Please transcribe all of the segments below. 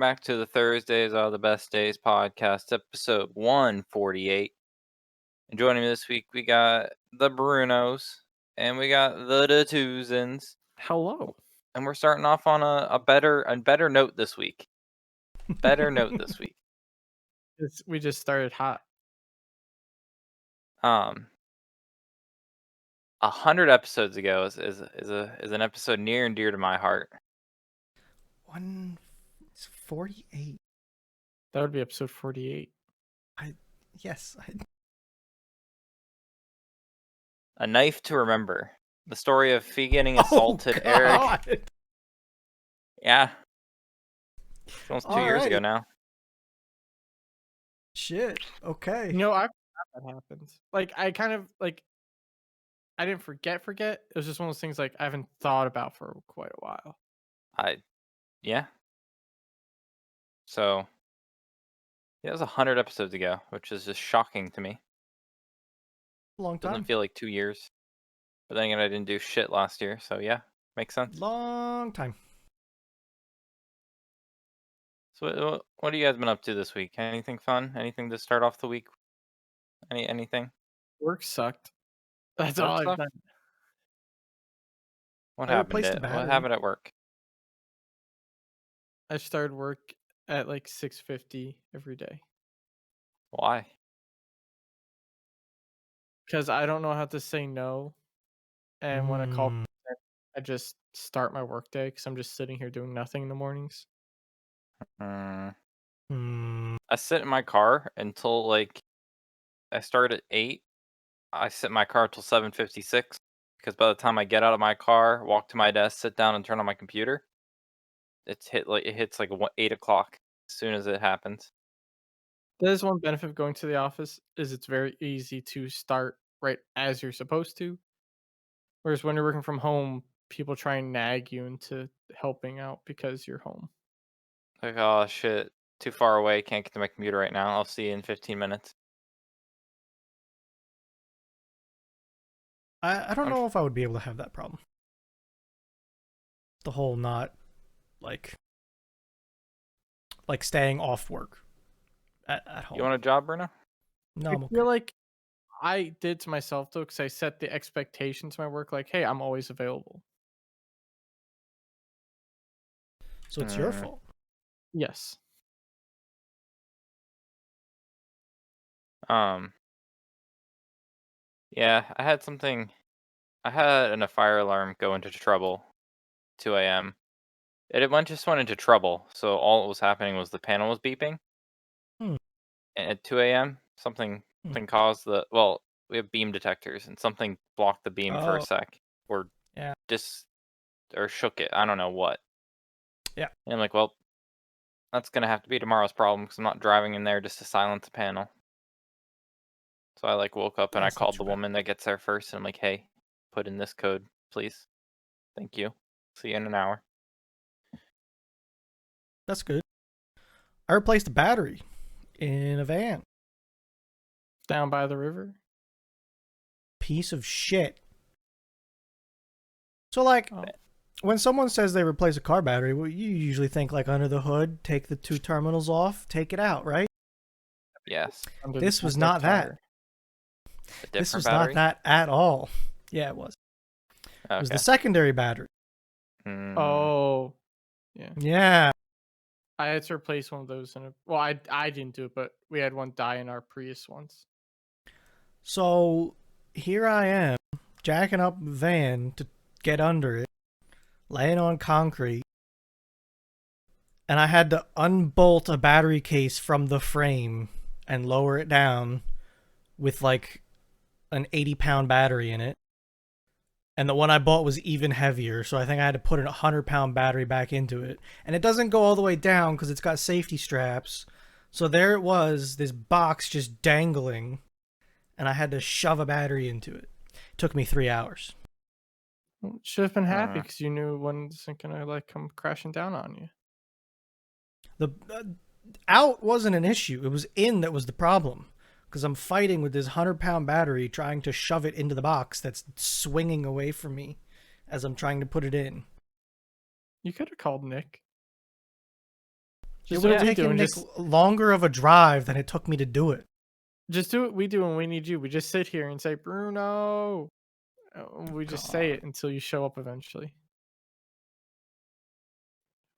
back to the Thursdays Are the Best Days podcast, episode 148. And joining me this week, we got the Brunos and we got the Tusins. Hello. And we're starting off on a better note this week. Better note this week. We just started hot. 100 episodes ago is an episode near and dear to my heart. 148. That would be episode 48. Yes. A Knife to Remember. The story of Fee getting assaulted, Eric. Yeah. It's almost 2 years ago now. Shit. Okay. You know, I forgot that happened. Like, I kind of, like, I didn't forget. It was just one of those things, like, I haven't thought about for quite a while. Yeah. So, yeah, it was 100 episodes ago, which is just shocking to me. Long time. Doesn't feel like 2 years. But then again, I didn't do shit last year, so yeah, makes sense. Long time. So, what have you guys been up to this week? Anything fun? Anything to start off the week? Anything? Work sucked. That's Work all I've sucked? done. What I happened? replaced the What battery. happened at work? I started work at like 6:50 every day. Why? Because I don't know how to say no. And when I call, I just start my work day because I'm just sitting here doing nothing in the mornings. I sit in my car until like I start at 8. I sit in my car till 7:56 because by the time I get out of my car, walk to my desk, sit down, and turn on my computer, it hits like 8 o'clock as soon as it happens. There's one benefit of going to the office is it's very easy to start right as you're supposed to. Whereas when you're working from home, people try and nag you into helping out because you're home. Like, oh shit, too far away, can't get to my computer right now. I'll see you in 15 minutes. I don't know if I would be able to have that problem. The whole not like staying off work at home. You want a job, Bruno? No, I I'm okay. feel like I did to myself though, because I set the expectations to my work like, hey, I'm always available. So it's your fault. Yes. Yeah, I had a fire alarm go into trouble 2 a.m. It just went into trouble, so all that was happening was the panel was beeping. Hmm. And at 2 a.m., something caused we have beam detectors, and something blocked the beam for a sec, or or shook it. I don't know what. Yeah. And I'm like, well, that's gonna have to be tomorrow's problem because I'm not driving in there just to silence the panel. So I woke up and I called the woman that gets there first, and I'm like, hey, put in this code, please. Thank you. See you in an hour. That's good. I replaced a battery in a van. Down by the river? Piece of shit. So when someone says they replace a car battery, well, you usually think under the hood, take the 2 terminals off, take it out, right? Yes. This was not that. This was not that at all. Yeah, it was. Okay. It was the secondary battery. Oh. Yeah. Yeah. I had to replace one of those I didn't do it, but we had one die in our Prius once. So here I am, jacking up a van to get under it, laying on concrete, and I had to unbolt a battery case from the frame and lower it down with an 80-pound battery in it. And the one I bought was even heavier, so I think I had to put a 100-pound battery back into it. And it doesn't go all the way down because it's got safety straps. So there it was, this box just dangling, and I had to shove a battery into it. It took me 3 hours. Should have been happy because you knew one wasn't gonna come crashing down on you. The out wasn't an issue. It was in that was the problem. Because I'm fighting with this 100-pound battery trying to shove it into the box that's swinging away from me as I'm trying to put it in. You could have called Nick. It Just do would what have we do taken and Nick just longer of a drive than it took me to do it. do what we do when we need you. We just sit here and say, "Bruno." We just say God. it until you show up eventually.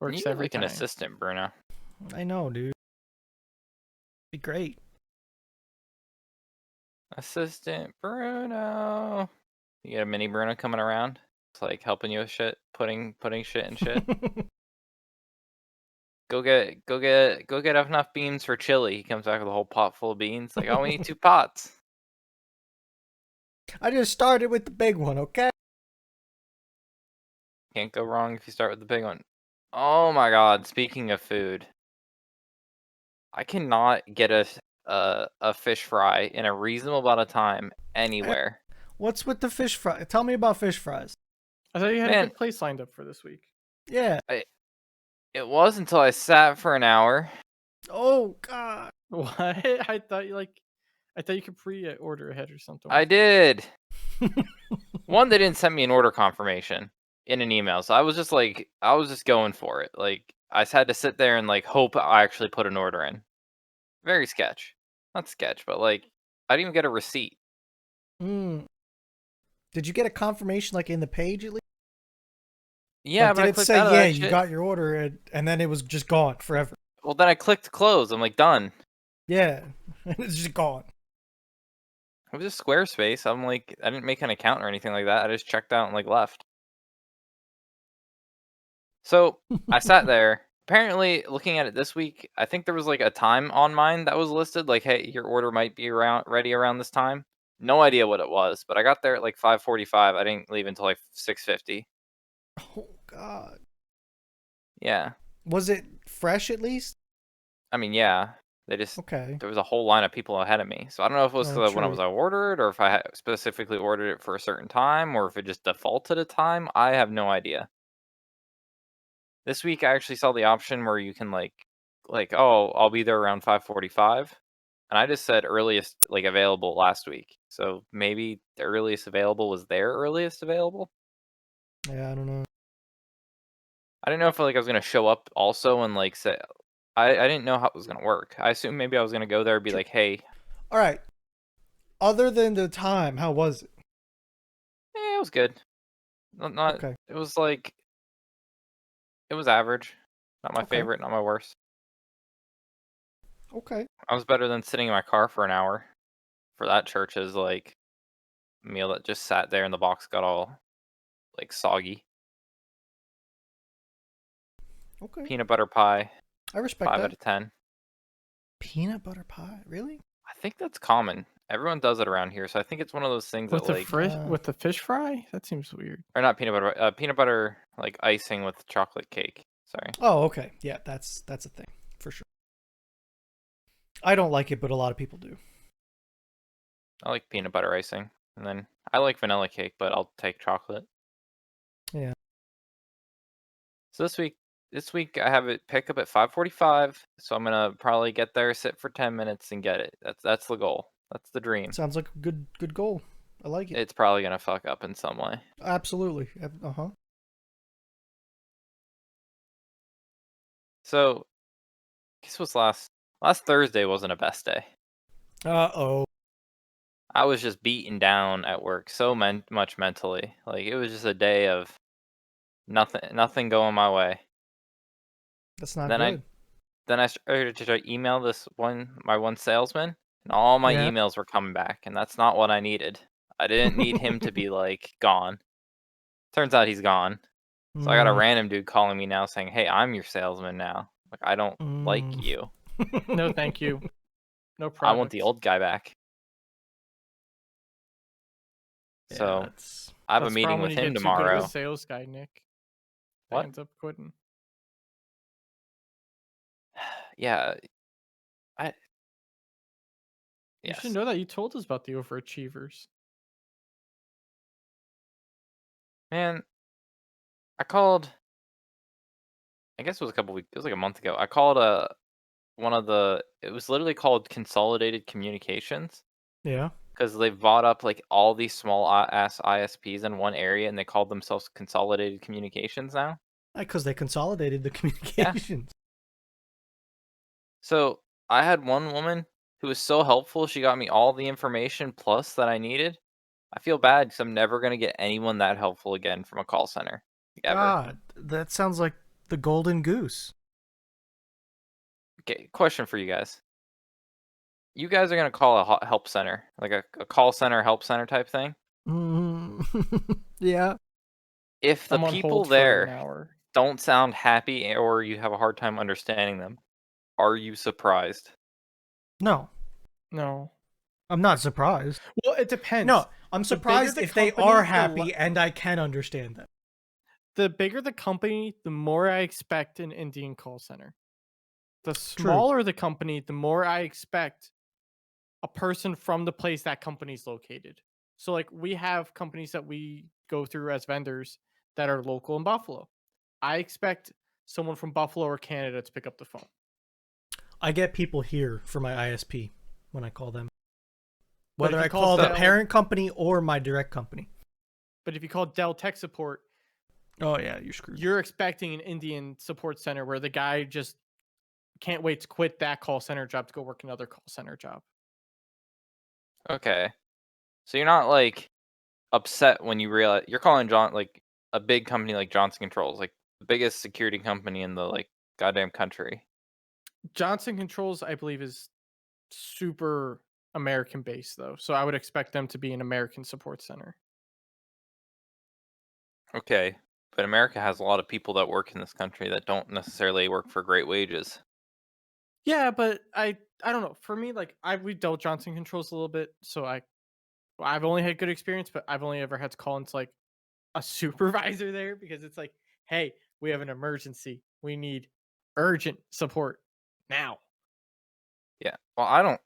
You Works need every like an time. assistant, Bruno. I know, dude. Be great. Assistant Bruno. You get a mini Bruno coming around. It's like helping you with shit, putting shit in shit. Go get enough beans for chili. He comes back with a whole pot full of beans. Like, oh, we need 2 pots. I just started with the big one, okay? Can't go wrong if you start with the big one. Oh my god, speaking of food, I cannot get a fish fry in a reasonable amount of time Eh, anywhere. What's with the fish fry? Tell me about fish fries. I thought you had a Man, good place lined up for this week. Yeah. it was until I sat for an hour. Oh God. What? I thought you could pre-order ahead or something. I did. One, they didn't send me an order confirmation in an email, so I was just going for it. Like, I just had to sit there and like hope I actually put an order in. Very sketch. Not sketch, but like I didn't even get a receipt. Mm. Did you get a confirmation like in the page at least? Yeah, Like, but did I it clicked say, out of yeah, that you shit. got your order, and then it was just gone forever? Well, then I clicked close. I'm like, done. Yeah. It's just gone. It was just Squarespace. I'm like, I didn't make an account or anything like that. I just checked out and like left. So I sat there. Apparently, looking at it this week, I think there was like a time on mine that was listed, like, hey, your order might be around ready around this time. No idea what it was, but I got there at like 5:45. I didn't leave until like 6:50. Oh God. Yeah. Was it fresh at least? I mean, yeah. They just Okay. there was a whole line of people ahead of me. So I don't know if it was Oh, 'cause when I true. was I ordered or if I had specifically ordered it for a certain time or if it just defaulted a time. I have no idea. This week I actually saw the option where you can oh, I'll be there around 5:45, and I just said earliest like available last week. So maybe the earliest available was their earliest available. Yeah, I don't know. I didn't know if like I was gonna show up also and like say I didn't know how it was gonna work. I assumed maybe I was gonna go there and be True. like, hey, All right. Other than the time, how was it? it was good. Not Okay. it was like it was average. Not my Okay. favorite, not my worst. Okay. I was better than sitting in my car for an hour for that church's like meal that just sat there and the box got all like soggy. Okay. Peanut butter pie, I respect 5 out that. of 10. Peanut butter pie? Really? I think that's common. Everyone does it around here, so I think it's one of those things that like With the fish fry? That seems weird. or not peanut butter like icing with chocolate cake. Sorry. Oh, okay. Yeah, that's a thing for sure. I don't like it, but a lot of people do. I like peanut butter icing. And then I like vanilla cake, but I'll take chocolate. Yeah. So this week I have it pick up at 5:45, so I'm gonna probably get there, sit for 10 minutes, and get it. That's the goal. That's the dream. Sounds like a good goal. I like it. It's probably gonna fuck up in some way. Absolutely. Uh-huh. So guess what's last Thursday wasn't a best day. Uh-oh. I was just beaten down at work so much mentally. Like it was just a day of nothing going my way. That's not Then I good. then I started to try to email my one salesman, and all my Yeah. emails were coming back, and that's not what I needed. I didn't need him to be like gone. Turns out he's gone. So I got a Mm, random dude calling me now saying, "Hey, I'm your salesman now. Like I don't like mm. you. No, thank you. No I want the product. old guy back." Yeah, So that's I have a That's the meeting problem when with you him get too good of a tomorrow. sales guy, Nick. They What? ends up quitting. Yeah, I You should yes. know that. You told us about the overachievers. Man, I called I guess it was a couple weeks it was like a month ago. I called one of the it was literally called Consolidated Communications yeah. because they bought up like all these small ass ISPs in one area and they called themselves Consolidated Communications now. Because they consolidated the Yeah. communications. So I had one woman who was so helpful. She got me all the information plus that I needed. I feel bad because I'm never gonna get anyone that helpful again from a call center, like, ever. God, that sounds like the golden goose. Okay, question for you guys. You guys are gonna call a help center, like a call center, help center type thing. Yeah. If the I'm on people hold for an there hour. don't sound happy or you have a hard time understanding them, are you surprised? No, No. I'm not surprised. Well, it depends. No, I'm The bigger surprised the if they company, are happy and I can understand them. the bigger the company, the more I expect an Indian call center. The True. smaller the company, the more I expect a person from the place that company's located. So like we have companies that we go through as vendors that are local in Buffalo. I expect someone from Buffalo or Canada to pick up the phone. I get people here for my ISP when I call them. But if Whether you I call call the Dell, parent company or my direct company. but if you call Dell tech support, Oh yeah, you're screwed. you're expecting an Indian support center where the guy just can't wait to quit that call center job to go work another call center job. Okay, so you're not like upset when you realize you're calling like a big company like Johnson Controls, like the biggest security company in the like goddamn country. Johnson Controls, I believe, is super American based though. So I would expect them to be an American support center. Okay, but America has a lot of people that work in this country that don't necessarily work for great wages. Yeah, but I don't know. For me, like we dealt Johnson Controls a little bit, so I've only had good experience, but I've only ever had to call into like a supervisor there because it's like, hey, we have an emergency. We need urgent support now. Yeah, well, I don't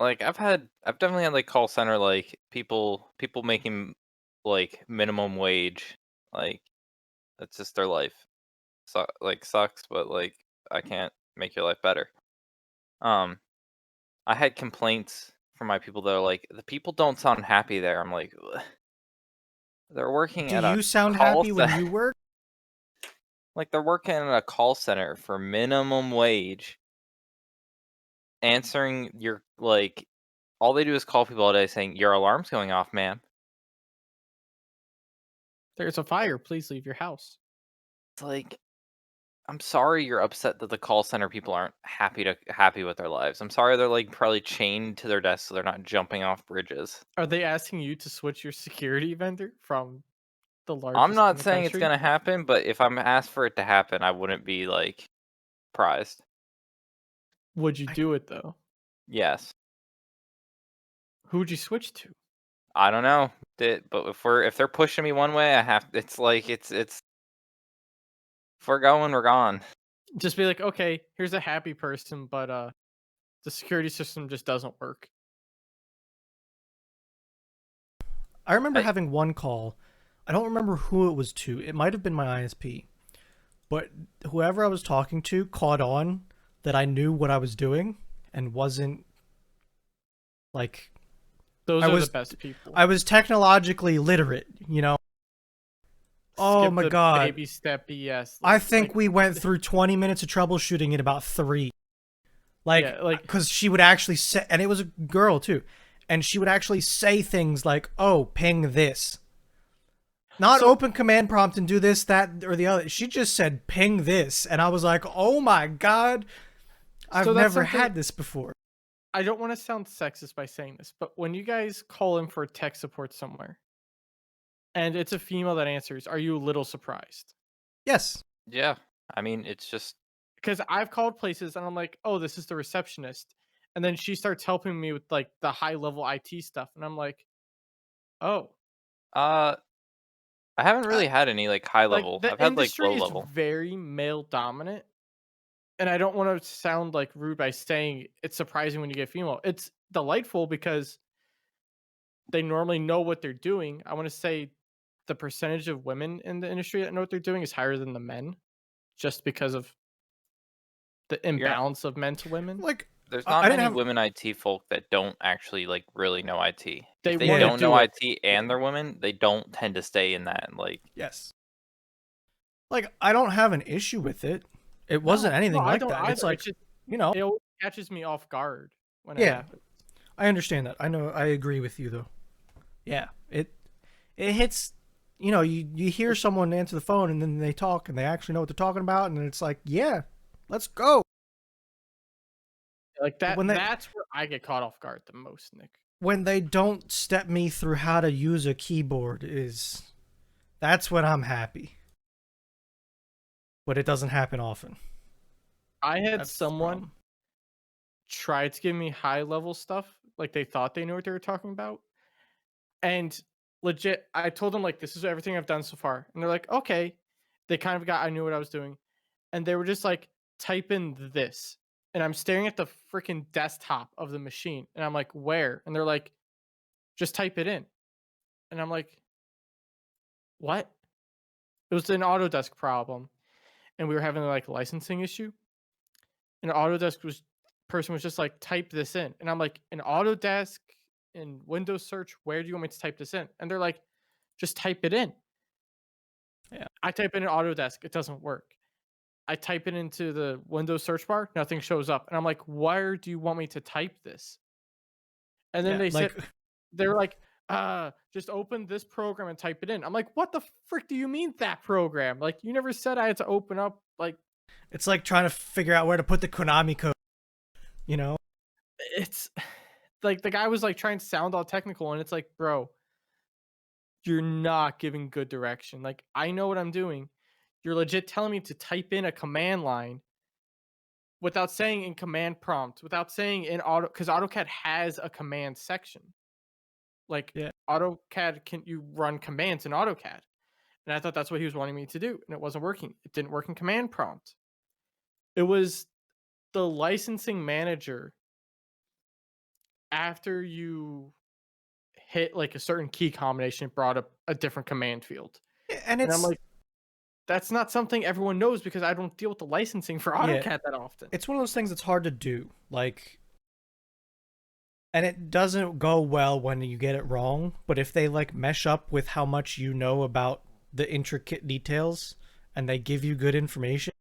like. I've definitely had like call center like people making like minimum wage. Like that's just their life. So like sucks, but like I can't make your life better. Um, I had complaints from my people that are like the people don't sound happy there. I'm like, "Ugh." They're working Do at a you sound call happy when center. you work? Like they're working at a call center for minimum wage, answering your like all they do is call people all day saying your alarm's going off, ma'am. There's a fire. Please leave your house. It's like I'm sorry you're upset that the call center people aren't happy with their lives. I'm sorry they're like probably chained to their desk so they're not jumping off bridges. Are they asking you to switch your security vendor from the I'm largest in not the saying it's country? gonna happen, but if I'm asked for it to happen, I wouldn't be like surprised. Would you I, do it though? Yes. Who would you switch to? I don't know. But if they're pushing me one way, I have it's like it's if we're going, we're gone. Just be like, okay, here's a happy person, but the security system just doesn't work. I remember I having one call. I don't remember who it was to. It might have been my ISP. But whoever I was talking to caught on that I knew what I was doing and wasn't like Those I are the was best people. I was technologically literate, you know. Oh Skip my the god. baby step BS. I think we went through 20 minutes of troubleshooting in about 3. Like yeah, like cuz she would actually say, and it was a girl too. And she would actually say things like, "Oh, ping this." Not so open command prompt and do this, that, or the other. She just said ping this, and I was like, "Oh my god, I've so that's never something had this before." I don't want to sound sexist by saying this, but when you guys call in for tech support somewhere and it's a female that answers, are you a little surprised? Yes. yeah. I mean, it's just Because I've called places and I'm like, oh, this is the receptionist. And then she starts helping me with like the high level IT stuff. And I'm like, oh, uh I haven't Uh, really had any like high like level. the I've had like industry low is level. very male dominant. And I don't want to sound like rude by saying it's surprising when you get female. It's delightful because they normally know what they're doing. I want to say the percentage of women in the industry that know what they're doing is higher than the men just because of the You're not imbalance of men to women. like there's I not I didn't many have. women IT folk that don't actually like really know IT. They If they want to Yeah. don't know do it. IT and they're women, they don't tend to stay in that like Yes. Like I don't have an issue with it. It No, wasn't no, anything I like don't that. It's either. like, It's just you know, it always catches me off guard when it Yeah, happens. I understand that. I know. I agree with you though. Yeah, it hits. You know, you hear It's someone answer the phone and then they talk and they actually know what they're talking about, and it's like, yeah, let's go. like But that that's where I get caught off guard the most, Nick. when they don't step me through how to use a keyboard is that's when I'm happy. But it doesn't happen often. I had That's the someone problem. try to give me high level stuff, like they thought they knew what they were talking about. And legit, I told them like this is everything I've done so far. And they're like, okay. They kind of got I knew what I was doing. And they were just like, type in this. And I'm staring at the freaking desktop of the machine. And I'm like, where? And they're like, just type it in. And I'm like, what? It was an Autodesk problem. And we were having like a licensing issue. And Autodesk was person was just like, type this in. And I'm like, in Autodesk in Windows search, where do you want me to type this in? And they're like, just type it in. Yeah. I type in Autodesk, it doesn't work. I type it into the Windows search bar, nothing shows up. And I'm like, where do you want me to type this? And then Yeah, they like said, they're like, just open this program and type it in. I'm like, what the frick do you mean that program? Like, you never said I had to open up, like, it's like trying to figure out where to put the Konami code, you know? it's like the guy was like trying to sound all technical. And it's like, bro, you're not giving good direction. Like, I know what I'm doing. You're legit telling me to type in a command line without saying in command prompt, without saying in auto, because AutoCAD has a command section. Like Yeah. AutoCAD can you run commands in AutoCAD. And I thought that's what he was wanting me to do. And it wasn't working. It didn't work in command prompt. It was the licensing manager after you hit like a certain key combination, it brought up a different command field. And And I'm it's like, that's not something everyone knows because I don't deal with the licensing for yeah, AutoCAD that often. it's one of those things that's hard to do. Like, and it doesn't go well when you get it wrong, but if they like mesh up with how much you know about the intricate details and they give you good information,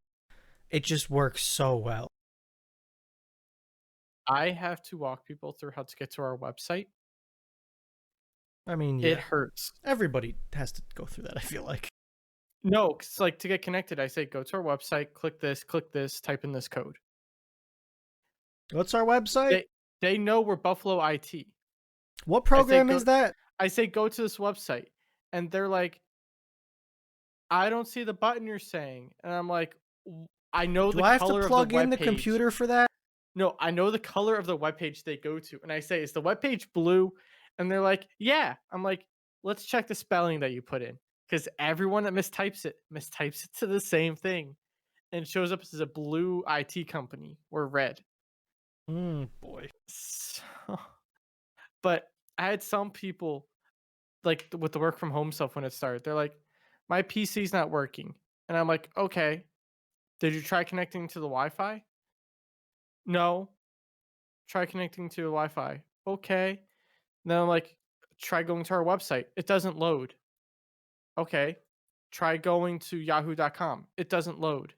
it just works so well. I have to walk people through how to get to our website. I mean, It yeah, hurts. everybody has to go through that, I feel like. No, 'cause, like, to get connected, I say, "Go to our website, click this, type in this code." What's our website? They know we're Buffalo IT. What I say, program "Go" is that? I say, "Go to this website," and they're like, "I don't see the button you're saying," and I'm like, I know Do the I have to color of the plug in web the page." computer for that? No, I know the color of the web page they go to, and I say, "Is the web page blue?" And they're like, "Yeah." I'm like, "Let's check the spelling that you put in, because everyone that mistypes it to the same thing, and it shows up as a blue IT company or red." Boy. So, but I had some people like with the work from home stuff when it started. They're like, "My PC's not working," and I'm like, "Okay, did you try connecting to the Wi-Fi?" No. Try connecting to the Wi-Fi. Okay. Then I'm like, try going to our website. It doesn't load. Okay. Try going to yahoo.com. It doesn't load.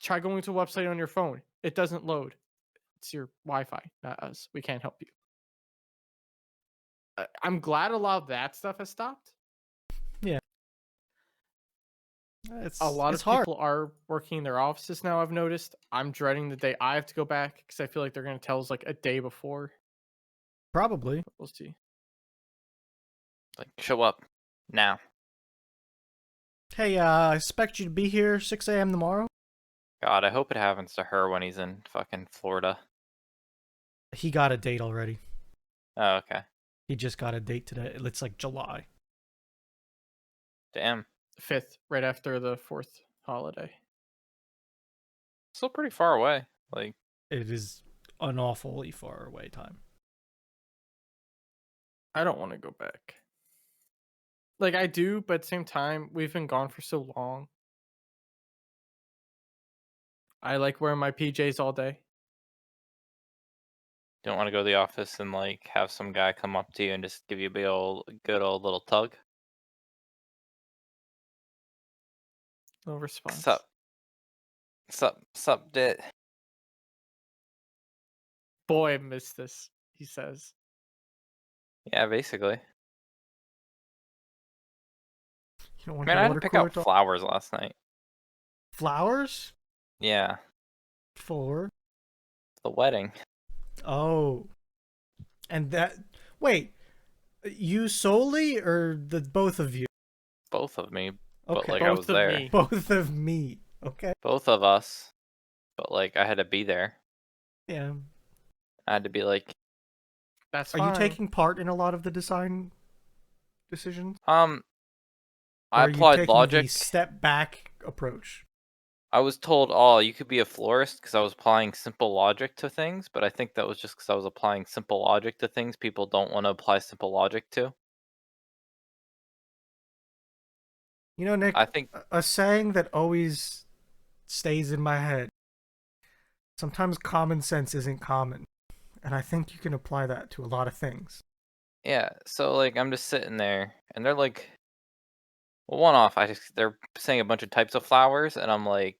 Try going to a website on your phone. It doesn't load. It's your Wi-Fi, not us. We can't help you. I'm glad a lot of that stuff has stopped. Yeah. A It's lot it's of hard. people are working in their offices now. I've noticed. I'm dreading the day I have to go back because I feel like they're going to tell us like a day before. Probably. We'll see. Like, show up now. Hey, I expect you to be here 6 a.m. tomorrow. God, I hope it happens to her when he's in fucking Florida. He got a date already. Oh, okay. He just got a date today. It's like July. Damn. 5th, right after the 4th holiday. Still pretty far away. Like, It is an awfully far away time. I don't want to go back. Like I do, but at the same time, we've been gone for so long. I like wearing my PJs all day. don't want to go to the office and like have some guy come up to you and just give you a good old little tug. No response. Sup, sup, dit. Boy, I missed this, he says. Yeah, basically. You don't want Man, the I had to water pick cooler out to flowers last night. flowers Yeah, for. the wedding. Oh, and that. Wait, you solely or the both of you? Both of me, but Okay, like I was Both of there. me. both of me. Okay, Both of us, but like I had to be there. yeah. I had to be like, That's Are you fine. taking part in a lot of the design decisions, I or are you applied taking the logic. step back approach? I was told, oh, you could be a florist because I was applying simple logic to things, but I think that was just because I was applying simple logic to things people don't want to apply simple logic to. You know, Nick, I think, a saying that always stays in my head. Sometimes common sense isn't common, and I think you can apply that to a lot of things. yeah, so like I'm just sitting there and they're like, well, one off, they're saying a bunch of types of flowers, and I'm like,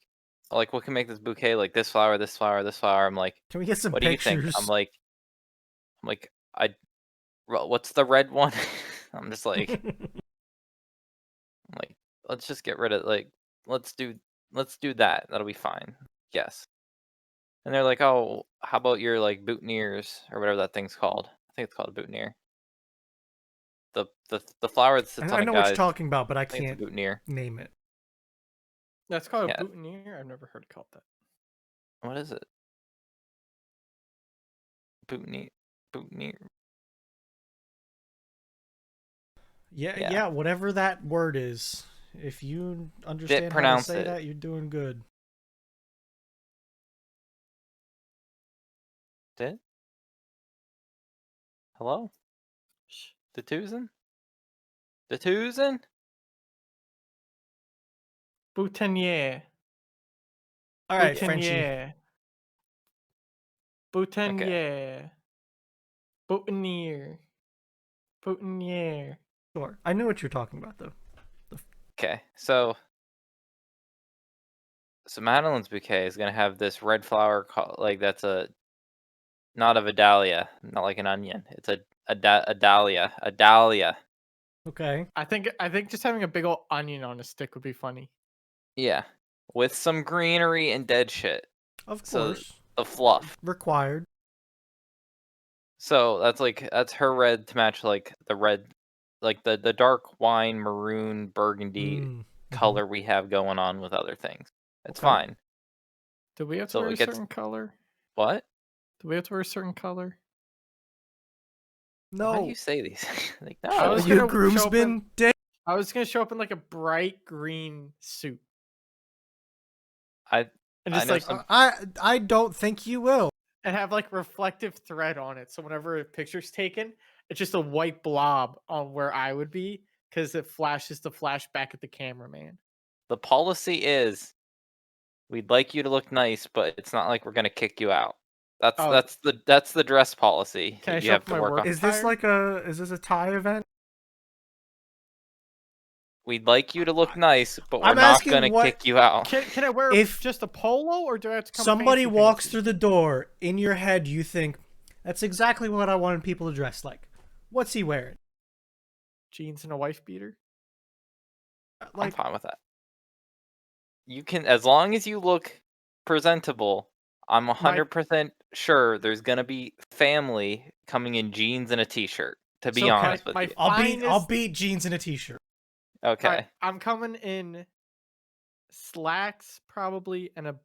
what can make this bouquet like this flower, this flower, this flower? I'm like, Can we get some what do you think? pictures? I'm like, what's the red one? I'm just like, let's just get rid of let's do let's do that. That'll be fine. Yes. And they're like, oh, how about your like boutonnieres or whatever that thing's called? I think it's called a boutonniere. The flower that sits on I a know what you're guy's. talking about, but I I think it's a can't boutonniere. name it. That's called a Yeah. boutonniere? I've never heard it called that. What is it? Boutonniere. Boutonniere. Yeah, Yeah. yeah, whatever that word is. If you understand how to pronounce say it. that, you're doing good. Did? Hello? The Tucson? The Tucson? Boutonniere. All right, Frenchie. Boutonniere. Boutonniere. Boutonniere. Boutonniere. Sure. I knew what you're talking about, though. Okay, so Madeline's bouquet is gonna have this red flower like that's not a Vidalia, not like an onion. It's a dahlia, a dahlia. Okay. I think just having a big old onion on a stick would be funny. Yeah, with some greenery and dead shit. Of So course. the fluff. Required. So that's her red to match like the red, like the dark wine maroon burgundy color we have going on with other things. It's Okay. fine. Do we have to So wear it a gets certain color? what? Do we have to wear a certain color? Why do No. you say these? Like I no. was You gonna show up in, groomsman, Dick. I was gonna show up in like a bright green suit I and I just know like some. I don't think you will. and have like reflective thread on it. So whenever a picture's taken, it's just a white blob on where I would be because it flashes the flash back at the cameraman. The policy is we'd like you to look nice, but it's not like we're gonna kick you out. That's Oh, that's the dress policy can I that you show up have in to my work work on. Is this attire? like is this a tie event? We'd like you to look nice, but we're I'm not asking gonna what kick you out. Can I wear if just a polo or do I have to come somebody fancy walks fancy? through the door, in your head you think, that's exactly what I wanted people to dress like. What's he wearing? Jeans and a wife beater? I'm Like, fine with that. You can, as long as you look presentable. I'm My 100% sure there's gonna be family coming in jeans and a t-shirt. To be so honest with my you. I'll finest. beat jeans and a t-shirt. Okay. Alright, I'm coming in slacks probably and a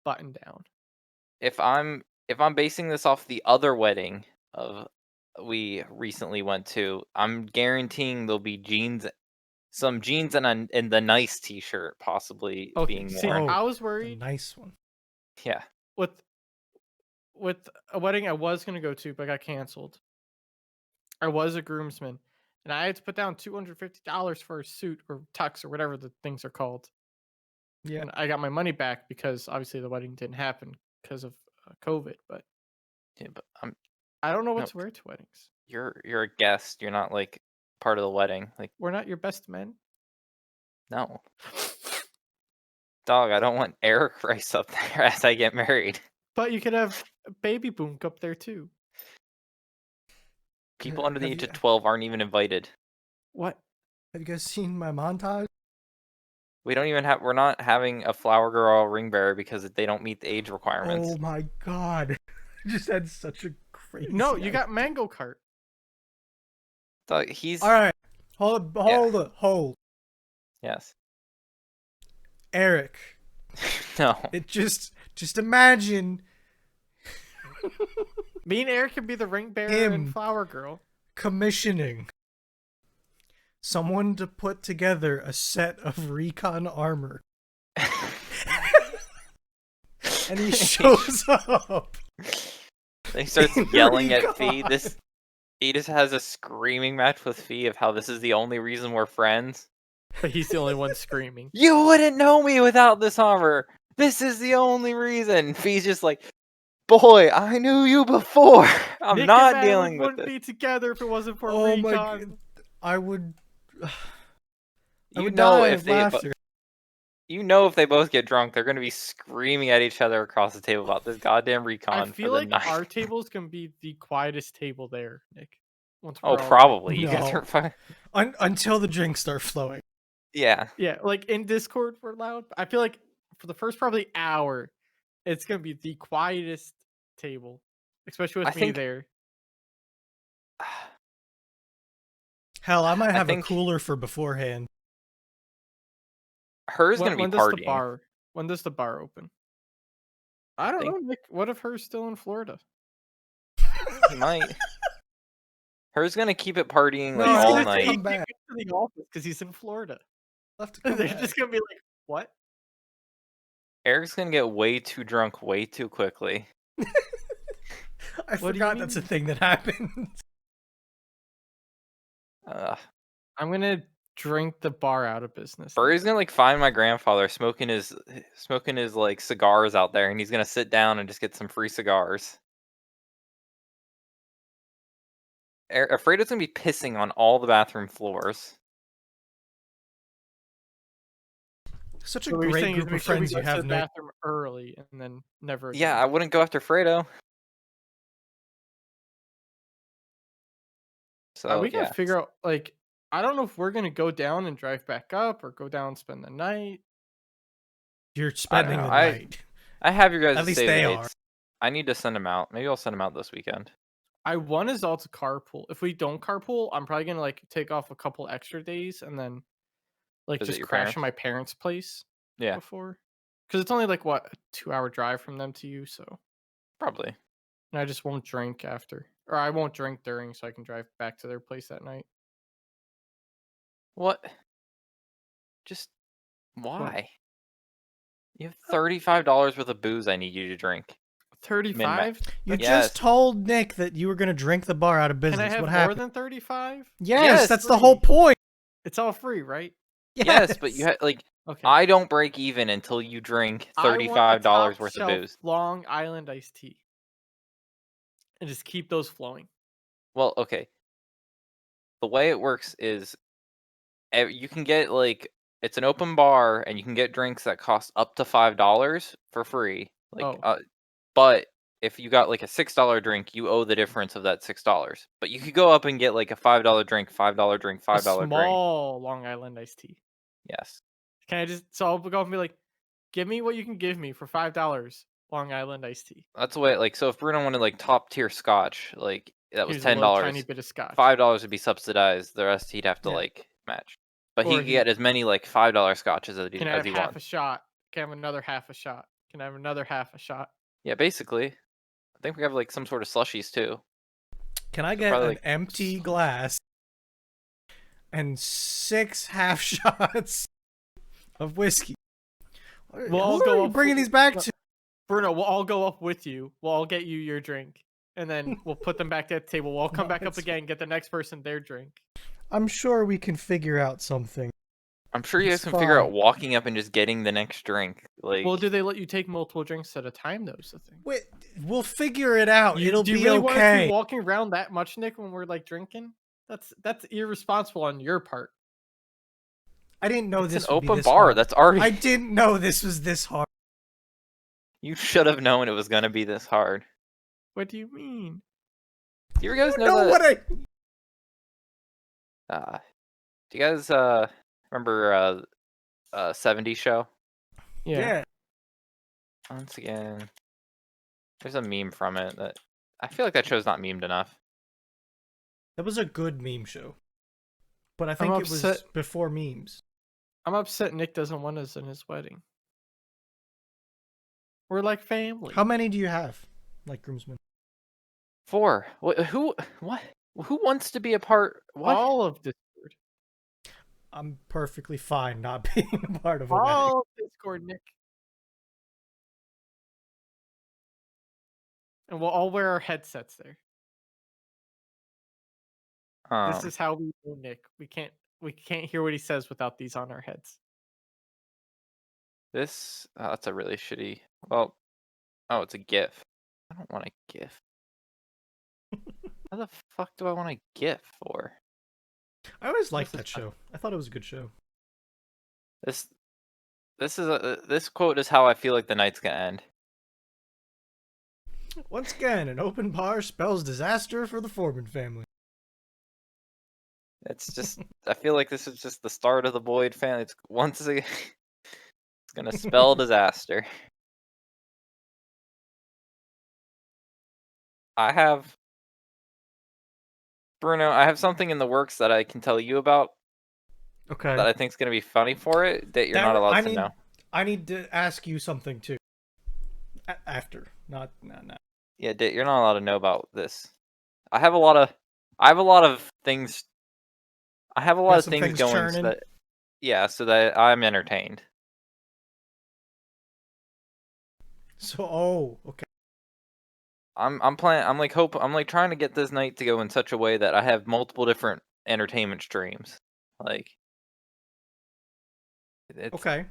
button down. If I'm basing this off the other wedding of we recently went to, I'm guaranteeing there'll be some jeans and the nice t-shirt possibly Okay, being see, worn. I was The worried nice one. Yeah. with a wedding I was gonna go to, but got canceled. I was a groomsman, and I had to put down $250 for a suit or tux or whatever the things are called. Yeah. And I got my money back because obviously the wedding didn't happen because of COVID. But Yeah, but I don't know what no, to wear to weddings. you're a guest. You're not like part of the wedding. Like We're not your best men. no. Dog, I don't want Eric Rice up there as I get married. But you could have Baby Boonk up there too. People under the Have age you, of 12 aren't even invited. What? have you guys seen my montage? We don't even have. We're not having a flower girl ring bearer because they don't meet the age requirements. Oh my god. I just had such a crazy No, you idea. got Mango Cart. So he's Alright. Hold. yes. Eric. No. It just imagine Me and Eric can be the ring bearer Him. and flower girl. commissioning someone to put together a set of recon armor. And he shows up. He starts yelling at Fee. Recon. He just has a screaming match with Fee of how this is the only reason we're friends. But he's the only one screaming. You wouldn't know me without this armor. This is the only reason. Fee's just like, boy, I knew you before. I'm Nick not and dealing Madeline with wouldn't this. be together if it wasn't for Oh my recon. god. I would You die know of if they, laughter. you know if they both get drunk, they're gonna be screaming at each other across the table about this goddamn I recon for feel the like night. our tables can be the quietest table there, Nick. Once Oh, we're all there. probably. You guys No. are fine. Until the drinks start flowing. Yeah. Yeah, like in Discord we're loud. I feel like for the first probably hour, it's gonna be the quietest table, especially with I me think- there. Hell, I might I have think- a cooler for beforehand. Hers gonna be When does the partying. bar? When does the bar open? I don't think- know, Nick. What if her's still in Florida? He might. Hers gonna keep it partying No, like he's all gonna night. come back. To the office because he's in Florida. I'll have to come They're back. just gonna be like, "What?" Eric's gonna get way too drunk way too quickly. I What do you forgot that's a mean? thing that happens. I'm gonna drink the bar out of business. Furry's gonna like find my grandfather smoking his like cigars out there, and he's gonna sit down and just get some free cigars. Afraido's gonna be pissing on all the bathroom floors. Such a So what you're great saying is group make of sure we friends go you to have, the Nick. bathroom early and then never again. Yeah, I wouldn't go after Fredo. So we gotta yeah, figure out, like, I don't know if we're gonna go down and drive back up or go down and spend the night. You're spending know, the night. I have your guys' At least save they dates. I need to send them out. Maybe I'll send them out this weekend. I want us all to carpool. If we don't carpool, I'm probably gonna like take off a couple extra days and then like Visit just your crash parents? at my parents' place Yeah, before. Because it's only like what, a 2-hour drive from them to you, so probably. and I just won't drink after. Or I won't drink during so I can drive back to their place that night. What? Just why? You have $35 worth of booze I need you to drink. 35? You Yes. just told Nick that you were going to drink the bar out of business. Can I have what more happened? than 35? Yes, Yes, that's the whole point. It's all free, right? Yes, but you like Okay. I don't break even until you drink I want a $35 worth of top-shelf booze. Long Island iced tea. And just keep those flowing. Well, okay. The way it works is you can get like it's an open bar and you can get drinks that cost up to $5 for free. Like Oh. but if you got like a $6 drink, you owe the difference of that $6. But you could go up and get like a $5 drink, $5 drink, A $5 drink. small Long Island iced tea. Yes. Can I just so I'll go up and be like, give me what you can give me for $5 Long Island iced tea. That's the way like so if Bruno wanted like top tier scotch, like that was Here's a little tiny $10. bit of scotch. $5 would be subsidized. The rest he'd have to Yeah. like match. But Or he could get as many like $5 scotches as Can I have he half a wants. shot? Can I have another half a shot? Can I have another half a shot? Yeah, basically. I think we have like some sort of slushies too. Can I get probably, an like, empty glass and 6 half shots of whiskey? We'll all Who go are you up bringing with- these back no. to? Bruno, we'll all go up with you. We'll all get you your drink. And then we'll put them back at the table. We'll all come No, back up it's again and get the next person their drink. I'm sure we can figure out something. I'm sure you guys It's can figure out fine. walking up and just getting the next drink. Like Well, do they let you take multiple drinks at a time, though? Is the thing. Wait, we'll figure it out. It'll do you be really want us to okay. be walking around that much, Nick, when we're like drinking? That's irresponsible on your part. I didn't know it's this an would be open this bar. hard. That's already I didn't know this was this hard. You should have known it was gonna be this hard. What do you mean? Do you guys You know what I... do you guys remember 70 show? Yeah. Once again, there's a meme from it that I feel like that show's not memed enough. That was a good meme show. But I I'm think it was upset. before memes. I'm upset Nick doesn't want us in his wedding. We're like family. How many do you have? Like groomsmen? 4. Who? What? Who wants to be a part? What? All of Discord. I'm perfectly fine not being a part of a wedding. All of Discord, Nick. And we'll all wear our headsets there. This is how we do Nick. We can't hear what he says without these on our heads. This that's a really shitty. Well, oh, it's a GIF. I don't want a GIF. How the fuck do I want a GIF for? I always liked that show. I thought it was a good show. This quote is how I feel like the night's gonna end. Once again, an open bar spells disaster for the Foreman family. It's just I feel like this is just the start of the Boyd family. It's once again it's gonna spell disaster. Bruno, I have something in the works that I can tell you about Okay. that I think is going to be funny for it that you're not allowed to know. I need to ask you something too. After, not now. Yeah, you're not allowed to know about this. I have a lot of things. I have a lot of things going so that I'm entertained. So, okay. I'm trying to get this night to go in such a way that I have multiple different entertainment streams. Like, okay.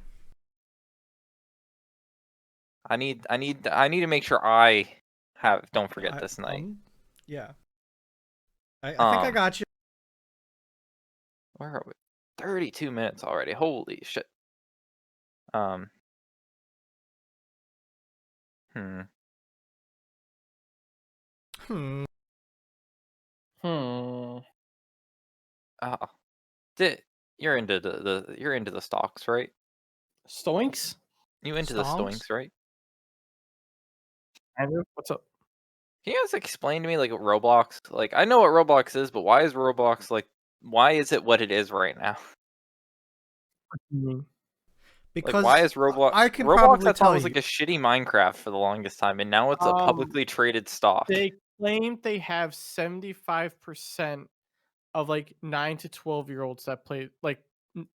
I need to make sure I don't forget this night. Yeah. I think I got you. Where are we? 32 minutes already. Holy shit. You're into the stocks, right? Stoinks? You into the stoinks, right? Andrew, what's up? Can you guys explain to me like Roblox? Like I know what Roblox is, but why is Roblox why is it what it is right now? Because like, why is Roblox? I can Roblox probably that's tell almost you. like a shitty Minecraft for the longest time, and now it's a publicly traded stock. They claim they have 75% of like 9 to 12-year-olds that play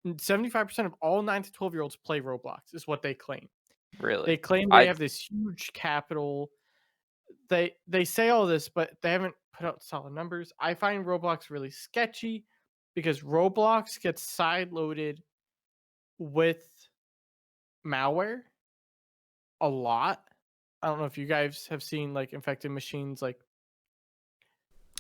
75% of all 9 to 12-year-olds play Roblox is what they claim. Really? They claim they have this huge capital. They say all this, but they haven't put out solid numbers. I find Roblox really sketchy because Roblox gets sideloaded with malware a lot. I don't know if you guys have seen like infected machines. Like,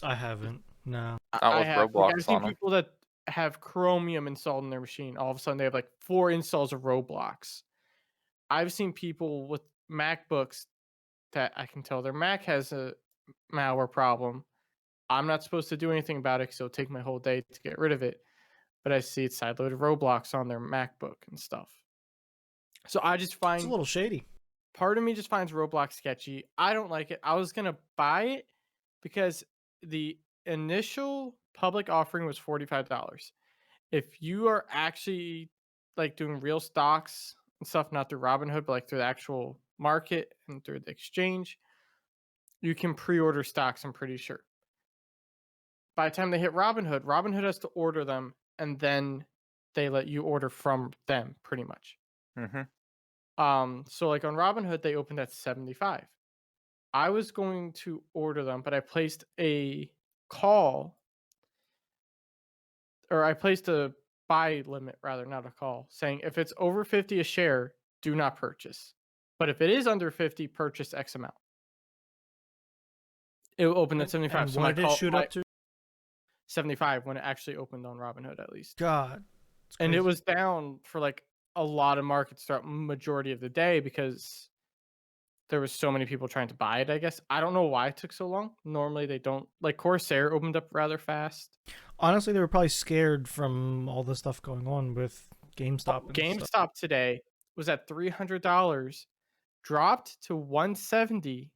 I haven't. No. Not with I have. Roblox I've seen on them. people that have Chromium installed in their machine. All of a sudden, they have like 4 installs of Roblox. I've seen people with MacBooks that I can tell their Mac has a malware problem. I'm not supposed to do anything about it because it'll take my whole day to get rid of it. But I see it's sideloaded Roblox on their MacBook and stuff. So I just find it's a little shady. Part of me just finds Roblox sketchy. I don't like it. I was gonna buy it because the initial public offering was $45. If you are actually like doing real stocks and stuff, not through Robinhood, but like through the actual market and through the exchange, you can pre-order stocks, I'm pretty sure. By the time they hit Robinhood, Robinhood has to order them, and then they let you order from them, pretty much. So like on Robinhood, they opened at 75. I was going to order them, but I placed a buy limit rather, not a call, saying if it's over 50 a share, do not purchase. But if it is under 50, purchase X amount. It will open at 75. And so what did it shoot up to? 75 when it actually opened on Robinhood, at least. God. And it was down for like a lot of markets throughout majority of the day because there was so many people trying to buy it, I guess. I don't know why it took so long. Normally they don't. Like Corsair opened up rather fast. Honestly, they were probably scared from all the stuff going on with GameStop and stuff. GameStop today was at $300, dropped to 170,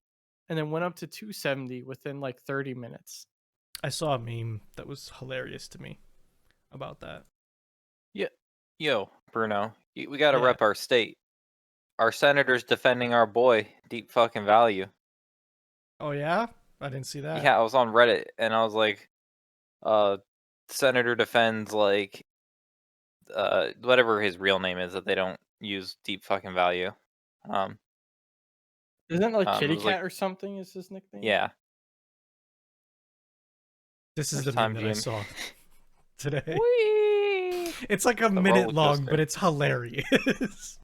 and then went up to 270 within like 30 minutes. I saw a meme that was hilarious to me about that. Yeah, yo, Bruno, we gotta Yeah. rep our state. Our senator's defending our boy, deep fucking value. Oh yeah, I didn't see that. Yeah, I was on Reddit and I was like, senator defends like, whatever his real name is that they don't use deep fucking value. Isn't it like It Kitty was like, Cat or something is his nickname? yeah, This is first the meme time that I GM. saw today. Whee! It's like a The minute roller long, coaster. but it's hilarious.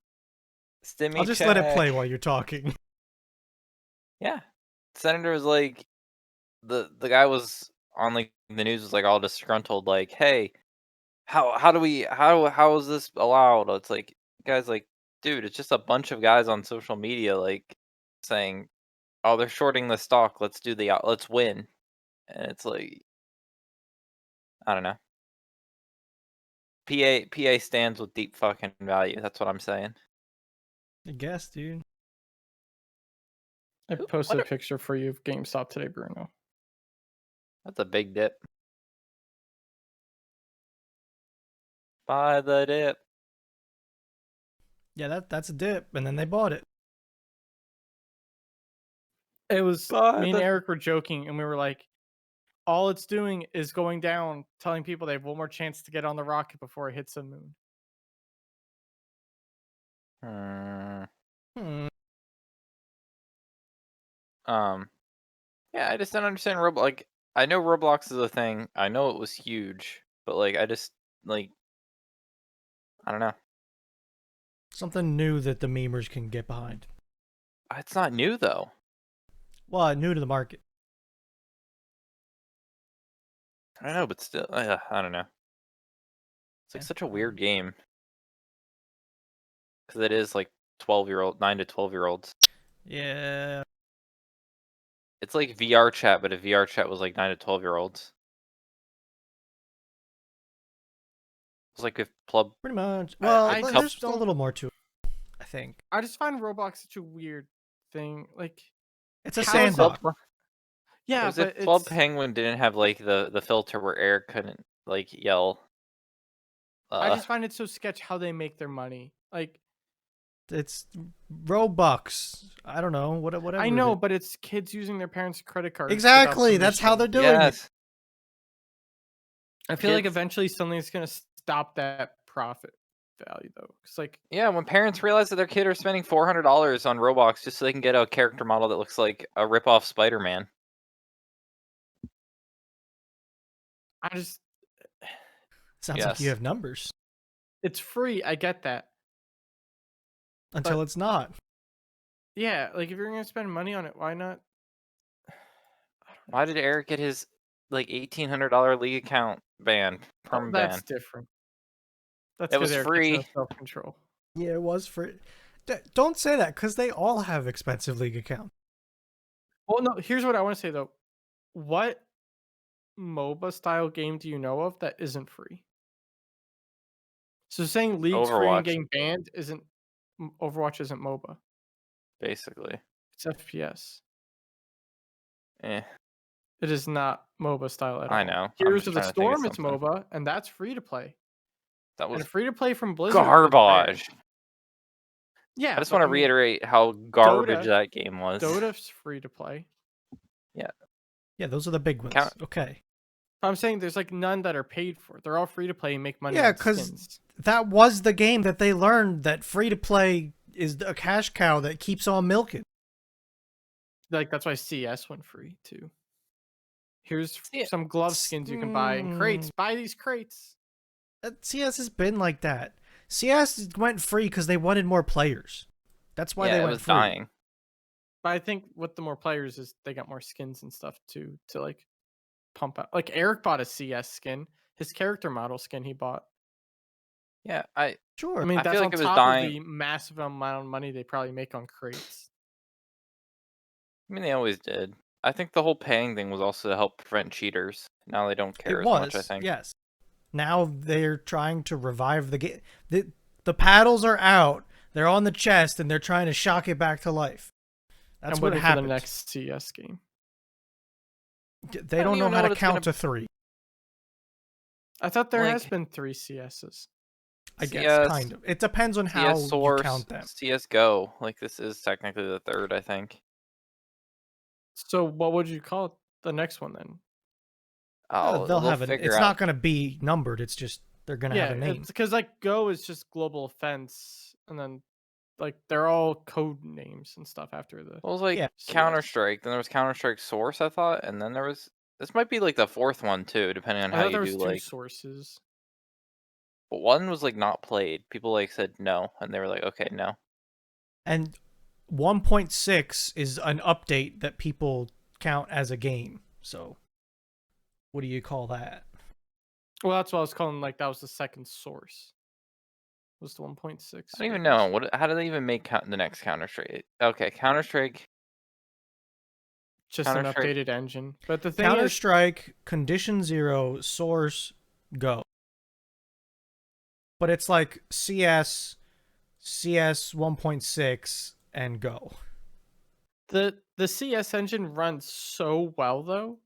Stimmy I'll just let it play check. while you're talking. Yeah, senator was like, the guy was on like the news was like all disgruntled, like, hey, how is this allowed? It's like, guys, like, dude, it's just a bunch of guys on social media like saying, oh, they're shorting the stock, let's win. And it's like, I don't know. PA stands with deep fucking value. That's what I'm saying. I guess, dude. I Who- posted What a are- picture for you of GameStop today, Bruno. That's a big dip. Buy the dip. Yeah, that's a dip, and then they bought it. It was Buy me and the Eric were joking, and we were like, all it's doing is going down, telling people they have one more chance to get on the rocket before it hits the moon. Hmm. Hmm. Yeah, I just don't understand Roblox. Like, I know Roblox is a thing. I know it was huge, but like, I just like, I don't know. Something new that the memers can get behind. It's not new though. Well, new to the market. I don't know, but still, I don't know. It's like Yeah. such a weird game because it is like 12-year-old, 9 to 12-year-olds. Yeah. It's like VR chat, but if VR chat was like 9 to 12-year-olds. It's like if Club. Pretty much. Well, I there's just a don't. little more to it, I think. I just find Roblox such a weird thing. Like, It's a how is it- sandbox. It Yeah, was but if Club it's. Penguin didn't have like the filter where Eric couldn't like yell. I just find it so sketch how they make their money. Like, It's Robux. I don't know. Whatever. I it know, is. but it's kids using their parents' credit cards. Exactly. without That's how they're permission. doing it. Yes. I feel like Kids- eventually something's gonna stop that profit value, though. It's like, Yeah, when parents realize that their kid are spending $400 on Roblox just so they can get a character model that looks like a rip-off Spider-Man. I just. Sounds like you Yes. have numbers It's free. I get that. until it's not. Yeah, like if you're gonna spend money on it, why not? I don't know. Why did Eric get his like $1,800 league account banned? Oh, that's Permaban. different. That's It because was Eric gets no free. self-control. Yeah, it was for. Don't say that because they all have expensive league accounts. Well, no. Here's what I want to say though. What MOBA style game do you know of that isn't free? So saying League's free and Overwatch, getting banned isn't Overwatch isn't MOBA. basically. It's FPS. Eh, It is not MOBA style at I all. know. I'm Heroes just of the trying to think of Storm, it's something. MOBA, and that's free to play. That was And free to play from Blizzard is rare. garbage. Yeah, I just but want to I mean, reiterate how garbage Dota, that game was. Dota's free to play. Yeah, those are the big ones. Count- Okay. I'm saying there's like none that are paid for. They're all free to play and make money Yeah, on because skins. that was the game that they learned that free to play is a cash cow that keeps on milking. Like that's why CS went free too. Here's Yeah. some glove skins you can buy in crates. Buy these crates. CS has been like that. CS went free because they wanted more players. That's why Yeah, they it went was free. dying. But I think with the more players is they got more skins and stuff too to like pump out. Like Eric bought a CS skin. His character model skin he bought. Yeah, Sure. I mean I that's feel on like it was top of dying. the massive amount of money they probably make on crates. I mean, they always did. I think the whole paying thing was also to help prevent cheaters. Now they don't It care as much, I was, think. yes. Now they're trying to revive the game. The paddles are out. They're on the chest, and they're trying to shock it back to life. That's I'm what waiting for the happened. next CS game. They I don't don't know even how know to what it's count gonna to 3. I thought there has like. been 3 CSs. I guess, CS, kind of. It depends on CS how you Source, count them. CS:GO. Like this is technically the third, I think. So what would you call the next one then? Oh, They'll they'll have an. figure It's out. not going to be numbered. It's just they're going to have Yeah, a name. it's because like Go is just global offense, and then like they're all code names and stuff after the It was like Yeah. Counter CS. Strike. Then there was Counter Strike Source, I thought, and then there was. This might be like the fourth one too, depending on I how thought you there was do. 2 Like, sources. but one was like not played. People like said no, and they were like, okay, no. And 1.6 is an update that people count as a game. So, what do you call that? Well, that's what I was calling. Like that was the second source. Was the 1.6 I don't even release. know what. How do they even make the next Counter Strike? Okay, Counter Strike. Just an Counter Strike. updated engine. But the thing Counter is, Strike, Condition Zero, Source, Go. But it's like CS 1.6, and Go. the CS engine runs so well though,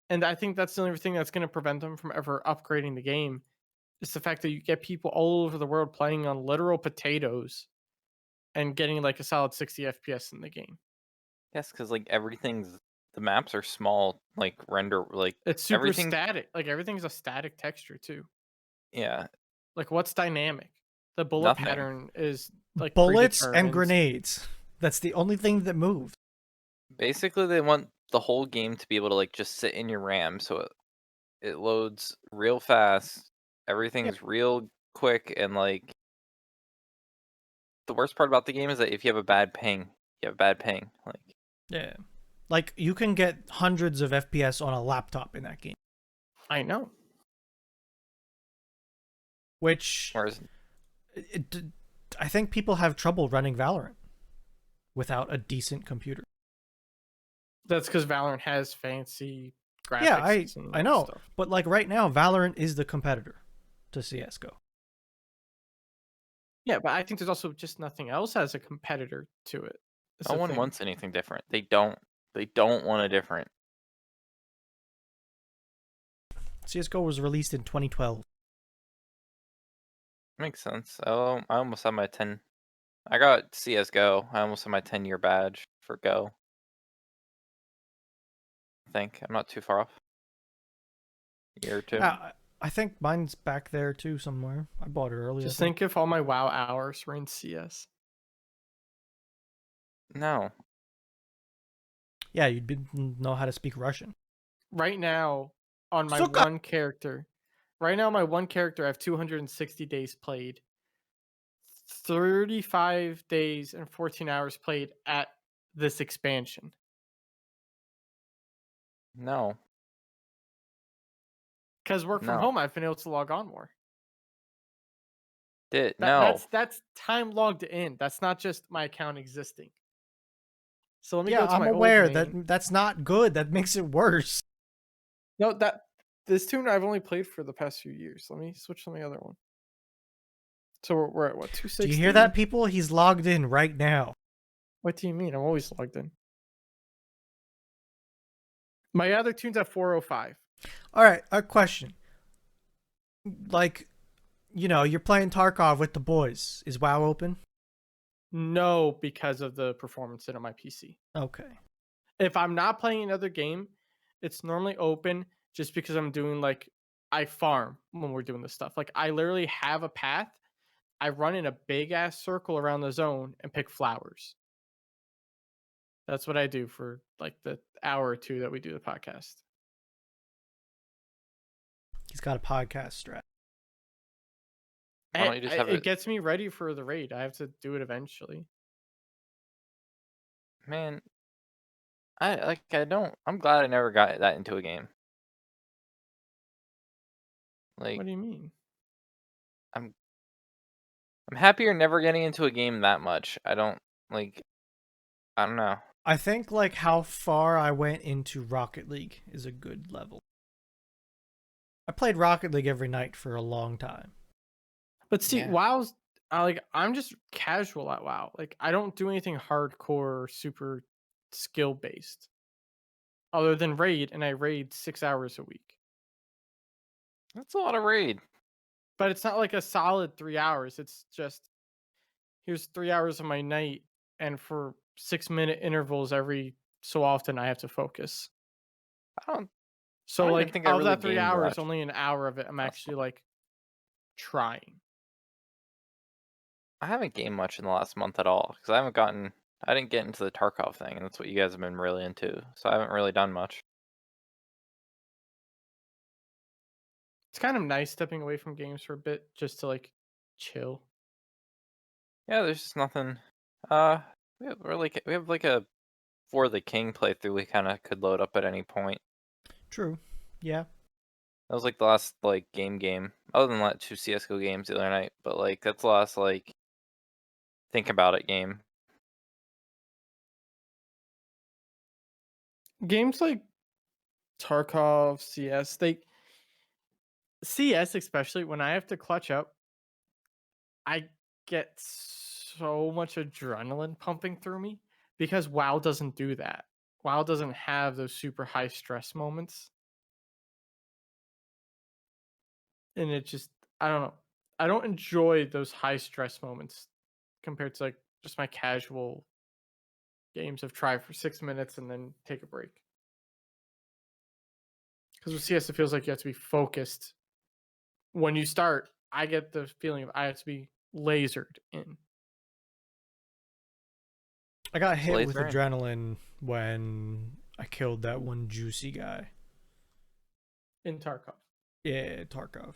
and I think that's the only thing that's going to prevent them from ever upgrading the game. Is the fact that you get people all over the world playing on literal potatoes and getting like a solid 60 FPS in the game. Yes, because like everything's the maps are small, like render like It's super everything. static. Like everything's a static texture too. Yeah, Like what's dynamic? The bullet nothing. pattern is like Bullets and predetermined. grenades. That's the only thing that moves. Basically, they want the whole game to be able to like just sit in your RAM, so it loads real fast. Yeah. Everything's real quick, and like the worst part about the game is that if you have a bad ping, you have bad ping. Like, Yeah. Like, you can get hundreds of FPS on a laptop in that game. I know. Which, whereas it, I think people have trouble running Valorant without a decent computer. That's because Valorant has fancy graphics. Yeah, and I know. stuff. But, like, right now, Valorant is the competitor to CSGO. Yeah, but I think there's also just nothing else as a competitor to it. Is no the one thing. wants anything different. They don't. They don't want a different. CSGO was released in 2012. Makes sense. Oh, I almost have my 10. I got CS:GO. I almost have my 10-year badge for Go. I think I'm not too far off. Year or two. Yeah, I think mine's back there, too, somewhere. I bought it early. Just I think. think if all my WoW hours were in CS. No. Yeah, know how to speak Russian. Right now, on my Suka! one character, right now my one character, I have 260 days played, 35 days and 14 hours played at this expansion. No. Because work from No. home, I've been able to log on more. No. That's time logged in. That's not just my account existing. So let me Yeah, go to I'm my old aware main. that that's not good. That makes it worse. No, this tune I've only played for the past few years. Let me switch to my other one. So we're at what, 260? Do you hear that, people? He's logged in right now. What do you mean? I'm always logged in. My other tune's at 405. All right, a question. Like, you're playing Tarkov with the boys. Is WoW open? No, because of the performance set on my PC. Okay. If I'm not playing another game, it's normally open just because I'm doing like I farm when we're doing this stuff. Like I literally have a path. I run in a big ass circle around the zone and pick flowers. That's what I do for like the hour or two that we do the podcast. He's got a podcast strat. Why don't you just have It it? gets me ready for the raid. I have to do it eventually. Man, I don't. I'm glad I never got that into a game. Like, What do you mean? I'm happier never getting into a game that much. I don't like. I don't know. I think like how far I went into Rocket League is a good level. I played Rocket League every night for a long time. But see, Yeah. WoW's I'm just casual at WoW. Like I don't do anything hardcore or super skill based other than raid, and I raid 6 hours a week. That's a lot of raid. But it's not like a solid 3 hours. It's just here's 3 hours of my night, and for 6 minute intervals every so often I have to focus. I don't I So don't even like think I of really that three gamed hours, much only an hour of it I'm last actually month. like trying. I haven't gamed much in the last month at all because I didn't get into the Tarkov thing, and that's what you guys have been really into. So I haven't really done much. It's kind of nice stepping away from games for a bit just to like chill. Yeah, there's just nothing. Uh, we have like a For the King playthrough we kind of could load up at any point. True. Yeah. That was like the last like game. Other than that, 2 CS:GO games the other night, but like that's the last like think about it game. Games like Tarkov, CS especially when I have to clutch up, I get so much adrenaline pumping through me because WoW doesn't do that. WoW doesn't have those super high stress moments. And it just I don't know. I don't enjoy those high stress moments compared to like just my casual games of try for 6 minutes and then take a break. Because with CS, it feels like you have to be focused. When you start, I get the feeling of I have to be lasered in. I got It's hit with laser in. adrenaline when I killed that one juicy guy. In Tarkov. Yeah, Tarkov.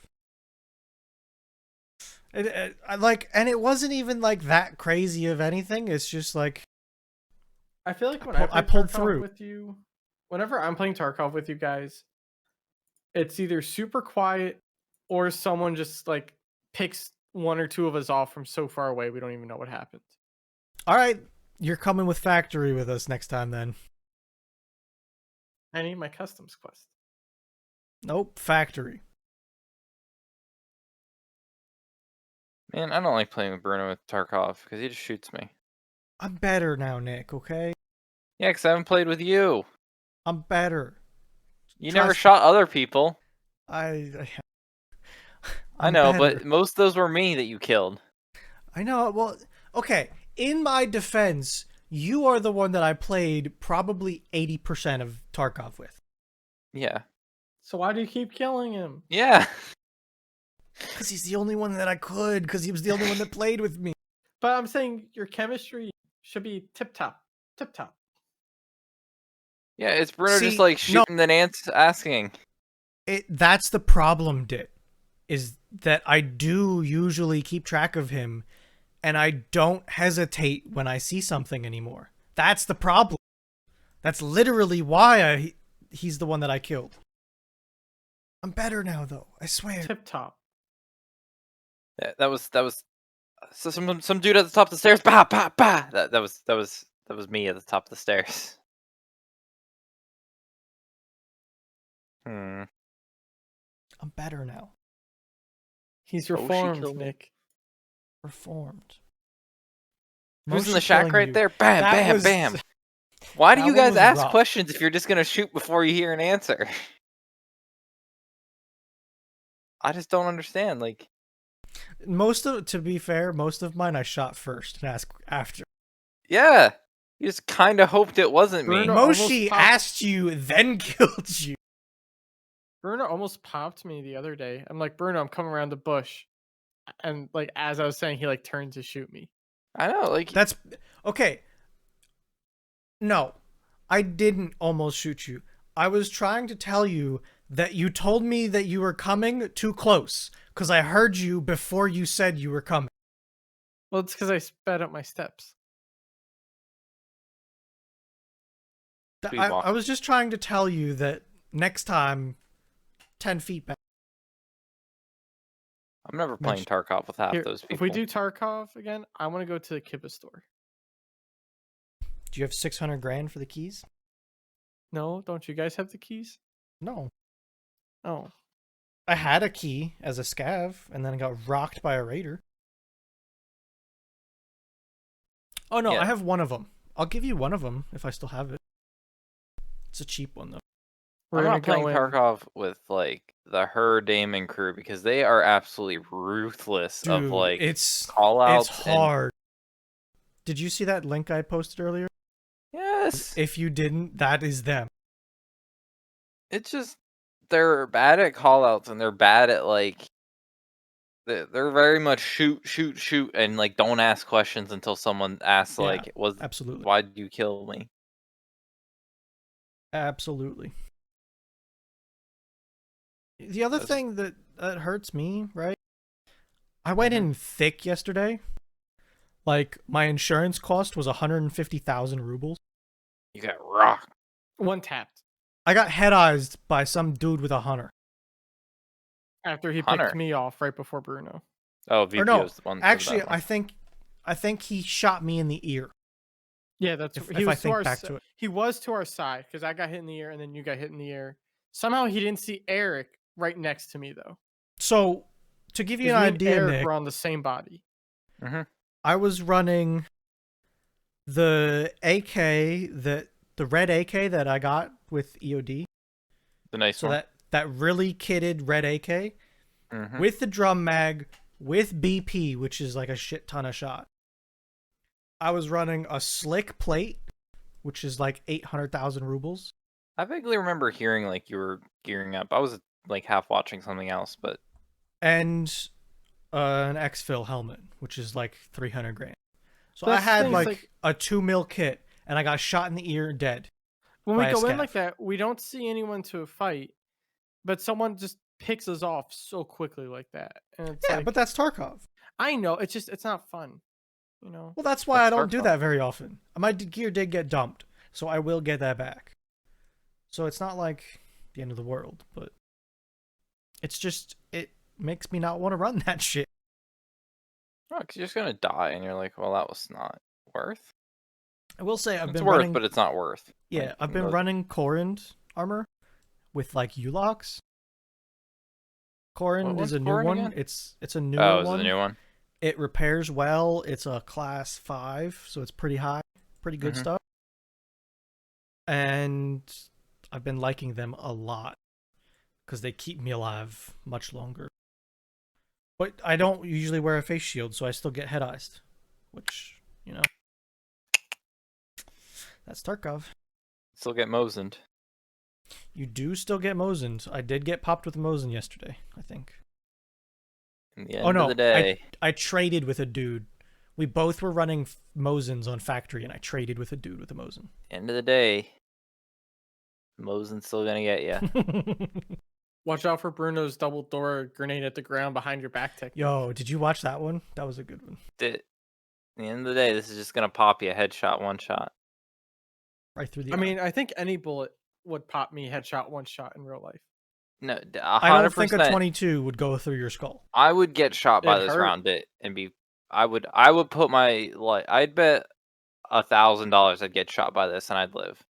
I like, and it wasn't even like that crazy of anything. It's just like I feel like when I play pulled Tarkov through. with you, whenever I'm playing Tarkov with you guys, it's either super quiet or someone just like picks one or two of us off from so far away we don't even know what happened. All right, you're coming with Factory with us next time then. I need my customs quest. Nope, Factory. Man, I don't like playing with Bruno with Tarkov because he just shoots me. I'm better now, Nick, okay? Yeah, because I haven't played with you. I'm better. You never Trust shot other people. I I I'm know, better. but most of those were me that you killed. I know. Well, okay. In my defense, you are the one that I played probably 80% of Tarkov with. Yeah. So why do you keep killing him? Yeah. Because he's the only one that I could, because he was the only one that played with me. But I'm saying your chemistry should be tip top. Tip top. Yeah, it's Bruno just See, like no, shooting the ants asking. that's the problem, Dit, is that I do usually keep track of him, and I don't hesitate when I see something anymore. That's the problem. That's literally why he's the one that I killed. I'm better now, though. I swear. Tip top. Yeah, that was so some dude at the top of the stairs. Bah bah bah. That was me at the top of the stairs. Hmm. I'm better now. He's Oh, she reformed, killed me. Nick. Reformed. Who's in the Moshi shack killing right you. there? Bam That bam was bam. Why do that you one guys was ask rough. questions if you're just gonna shoot before you hear an answer? I just don't understand. Like, To be fair, most of mine I shot first and asked after. yeah, you just kind of hoped it wasn't me. Bruno almost Moshi popped. asked you, then killed you. Bruno almost popped me the other day. I'm like, Bruno, I'm coming around the bush. And like as I was saying, he like turned to shoot me. I know, like, That's okay. No, I didn't almost shoot you. I was trying to tell you that you told me that you were coming too close because I heard you before you said you were coming. Well, it's because I sped up my steps. speed I walk. was just trying to tell you that next time, 10 feet back. I'm never playing Mention- Tarkov with half Here, those people. if we do Tarkov again, I want to go to the Kibba store. Do you have 600 grand for the keys? No, don't you guys have the keys? No. Oh. I had a key as a scav, and then I got rocked by a raider. Oh no, Yeah. I have one of them. I'll give you one of them if I still have it. It's a cheap one though. We're I'm gonna not playing go in. Tarkov with like the Her Damon crew because they are absolutely ruthless of Dude, like it's call-outs and hard. Did you see that link I posted earlier? yes, If you didn't, that is them. it's just they're bad at call-outs and they're bad at like they're very much shoot, shoot, shoot, and like don't ask questions until someone asks Yeah, like, "Was absolutely. why did you kill me?" Absolutely. The other That's- thing that hurts me, right? I went Mhm. in thick yesterday. Like my insurance cost was 150,000 rubles. You got rocked. One tapped I got head-eyed by some dude with a hunter. after he Hunter. picked me off right before Bruno. Oh, Or VP no, was the one. that actually, one. I think he shot me in the ear. Yeah, that's If he I was to think our back si- to it. He was to our side because I got hit in the ear and then you got hit in the ear. Somehow he didn't see Eric right next to me though. So, to give you 'Cause an me and idea, Eric Nick, were on the same body. I was running the AK the red AK that I got with EOD. The nice So one. that really kitted red AK Mhm. with the drum mag with BP, which is like a shit ton of shot. I was running a slick plate, which is like 800,000 rubles. I vaguely remember hearing like you were gearing up. I was like half watching something else, but And an exfil helmet, which is like 300 grand. So I That's the had thing, like, it's like a 2 mil kit, and I got shot in the ear dead. when we by a go in scav. like that, we don't see anyone to a fight, but someone just picks us off so quickly like that. And it's Yeah, like but that's Tarkov. I know, it's not fun. You know? Well, that's why That's I don't do Tarkov. that very often. My gear did get dumped, so I will get that back. So it's not like the end of the world, but it's just it makes me not want to run that shit. oh, because you're just gonna die, and you're like, well, that was not worth. I will say I've It's been worth, running. but it's not worth. Yeah, Like, I've been the- running Corund armor with like U-locks. Corund one's is a new Corund one. again? It's a newer Oh, is it one. the new one? It repairs well. It's a class 5, so it's pretty high, pretty good Mhm. stuff. And I've been liking them a lot because they keep me alive much longer. But I don't usually wear a face shield, so I still get head-eyed, which, you know, that's Tarkov. Still get Mosened. You do still get Mosened. I did get popped with a Mosen yesterday, I think. In the end Oh no, of the day, I traded with a dude. We both were running Mosens on factory, and I traded with a dude with a Mosen. end of the day, Mosen's still gonna get you. Watch out for Bruno's double door grenade at the ground behind your back technique. Yo, did you watch that one? That was a good one. At the end of the day, this is just gonna pop you a headshot, one shot. Right through the I eye. mean, I think any bullet would pop me headshot one shot in real life. No, I don't think a 100%. 22 would go through your skull. I would get shot by It'd this hurt. round it and be. I would put my like. I'd bet $1,000 I'd get shot by this and I'd live.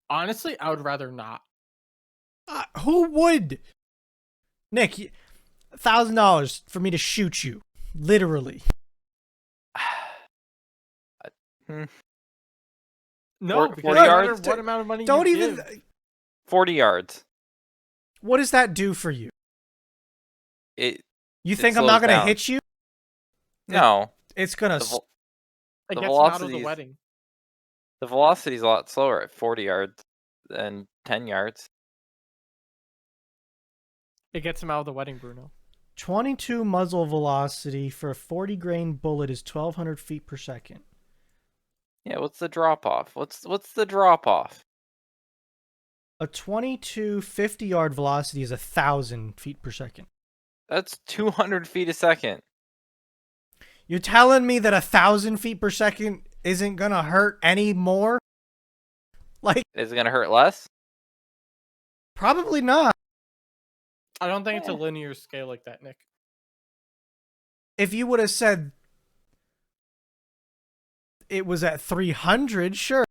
Honestly, I would rather not. Who would? Nick, $1,000 for me to shoot you, literally. No, 40 because no matter yards? what amount of money Don't you even. give, 40 yards. What does that do for you? It You It think I'm not slows gonna down. hit you? no. It's gonna. The, vel- it The gets them out of the velocities- wedding. the velocity's a lot slower at 40 yards than 10 yards. It gets them out of the wedding, Bruno. 22 muzzle velocity for a 40 grain bullet is 1,200 feet per second. Yeah, what's the drop off? What's the drop off? A 22 50-yard velocity is 1,000 feet per second. That's 200 feet a second. You're telling me that 1,000 feet per second isn't gonna hurt any more? Like, Is it gonna hurt less? probably not. I don't think it's a Eh. linear scale like that, Nick. If you would have said it was at 300, sure.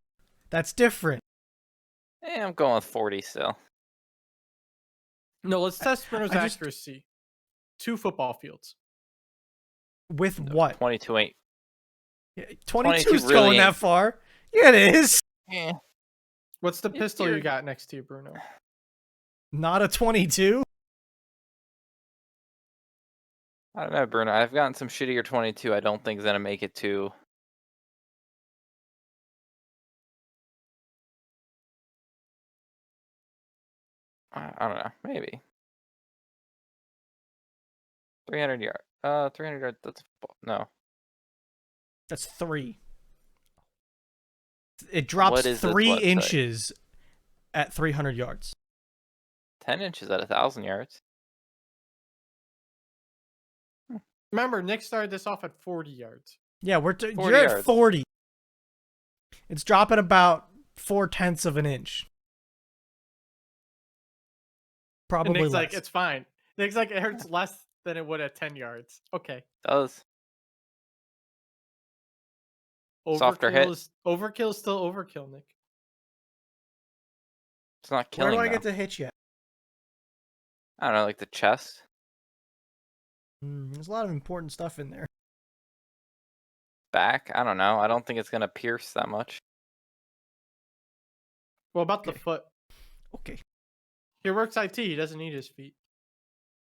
That's different. I'm going with 40 still. No, let's test Bruno's I just- accuracy. 2 football fields. With what? 22 ain't. Yeah, 22 22's really going ain't. that far. Yeah, it is. Eh. What's the If pistol you're- you got next to you, Bruno? Not a 22. I don't know, Bruno. I've gotten some shittier 22. I don't think is gonna make it to. I don't know. Maybe 300 yard. 300 yard. That's no. That's 3. It drops What is this 3 website? inches at 300 yards. 10 inches at 1,000 yards. Remember, Nick started this off at 40 yards. Yeah, 40 you're at yards. 40. It's dropping about 4/10 of an inch. And Probably Nick's less. like, it's fine. Nick's like, it hurts less than it would at 10 yards. Okay. Does. Softer hit. Overkill is still overkill, Nick. It's not Where killing. do I though. get to hit you? I don't know, like the chest. There's a lot of important stuff in there. Back. I don't know. I don't think it's gonna pierce that much. Well, about the Okay. foot. Okay. He works IT. He doesn't need his feet.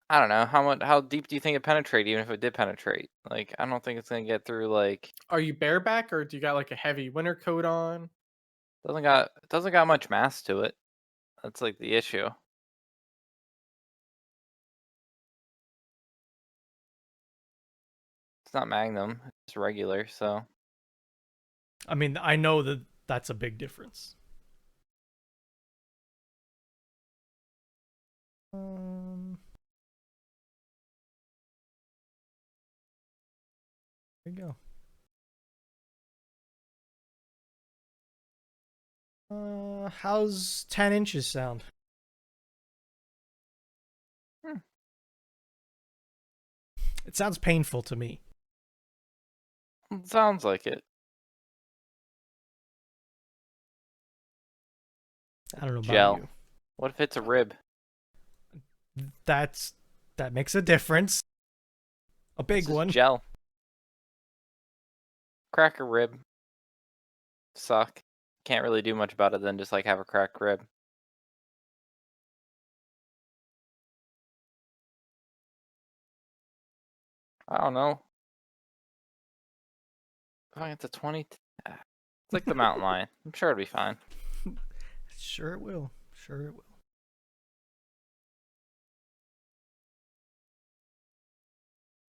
I don't know how deep do you think it penetrate? Even if it did penetrate, like I don't think it's gonna get through. Like Are you bareback or do you got like a heavy winter coat on? doesn't got much mass to it. That's like the issue. It's not Magnum. It's regular. So I mean, I know that that's a big difference. There you go. How's 10 inches sound? It sounds painful to me. it sounds like it. I don't know about Gel. you. What if it's a rib? That makes a difference. A big This is one. Gel. Crack a rib. Suck. Can't really do much about it than just like have a cracked rib. I don't know. Oh, it's a 20. It's like the mountain lion. I'm sure it'll be fine. Sure it will. Sure it will.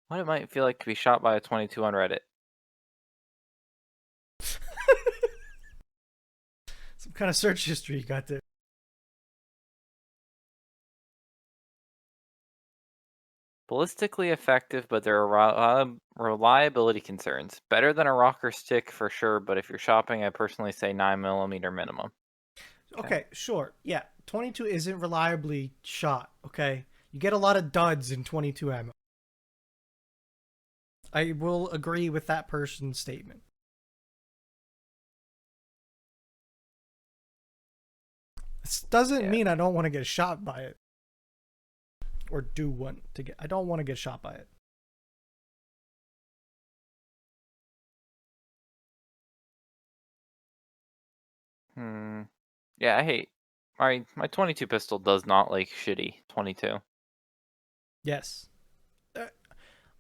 What it might feel like to be shot by a 22 on Reddit. Some kind of search history you got there. Ballistically effective, but there are reliability concerns. Better than a rocker stick for sure, but if you're shopping, I personally say 9mm minimum. Okay, sure. Yeah, 22 isn't reliably shot, okay? You get a lot of duds in 22 ammo. I will agree with that person's statement. This doesn't mean I don't want to get shot by it. Or do want to get... I don't want to get shot by it. Yeah, I hate... My 22 pistol does not like shitty 22. Yes.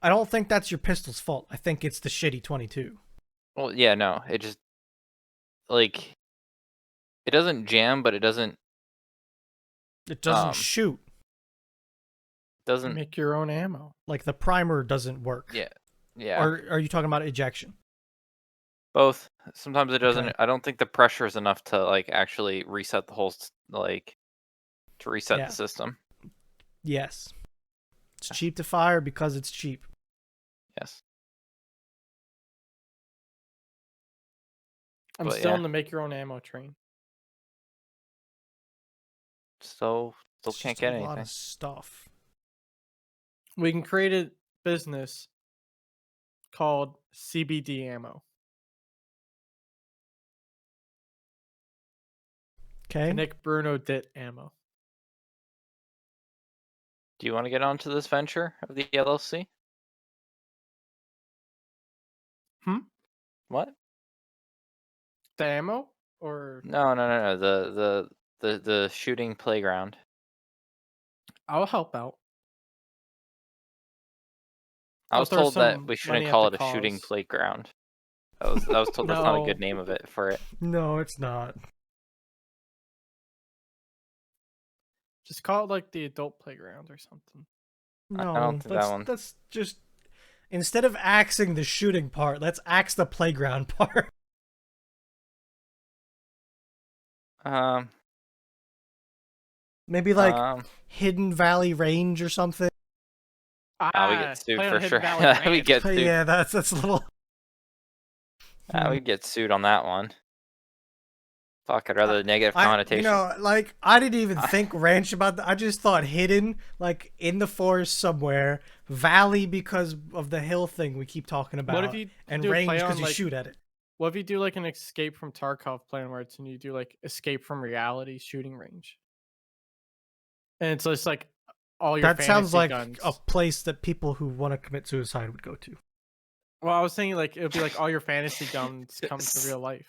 I don't think that's your pistol's fault. I think it's the shitty 22. Well, yeah, no. It just... Like... It doesn't jam, but it doesn't... It doesn't shoot. Doesn't... Make your own ammo. Like the primer doesn't work. Yeah. Yeah. Or are you talking about ejection? Both. Sometimes it doesn't. Okay. I don't think the pressure is enough to like actually reset the whole to reset the system. Yes. It's cheap to fire because it's cheap. Yes. I'm still in the make your own ammo train. Still It's can't just get a anything. lot of stuff. We can create a business called CBD ammo. Okay. Nick Bruno dit ammo. Do you want to get onto this venture of the LLC? Hmm? What? The ammo? Or No. The shooting playground. I'll help out. I I'll was throw told that some we shouldn't money at call the it a shooting cause. playground. I was told that's not a good No. name of it for it. No, it's not. Just call it like the adult playground or something. I No, don't think that one. let's just instead of axing the shooting part, let's axe the playground part. Um, Maybe like um, Hidden Valley Range or something. we get sued Play on for Hidden sure. Valley We Ranch. get sued. Yeah, that's a little. We get sued on that one. Fuck, I'd rather the negative You connotation. know, like I didn't even think ranch about that. I just thought hidden, like in the forest somewhere. Valley because of the hill thing we keep talking about. What if you and do a range play because on you like shoot at it. what if you do like an Escape from Tarkov plan where it's and you do like Escape from Reality shooting range? And it's just like all your That sounds fantasy like guns. a place that people who want to commit suicide would go to. Well, I was thinking like it would be like all your fantasy guns come to real life.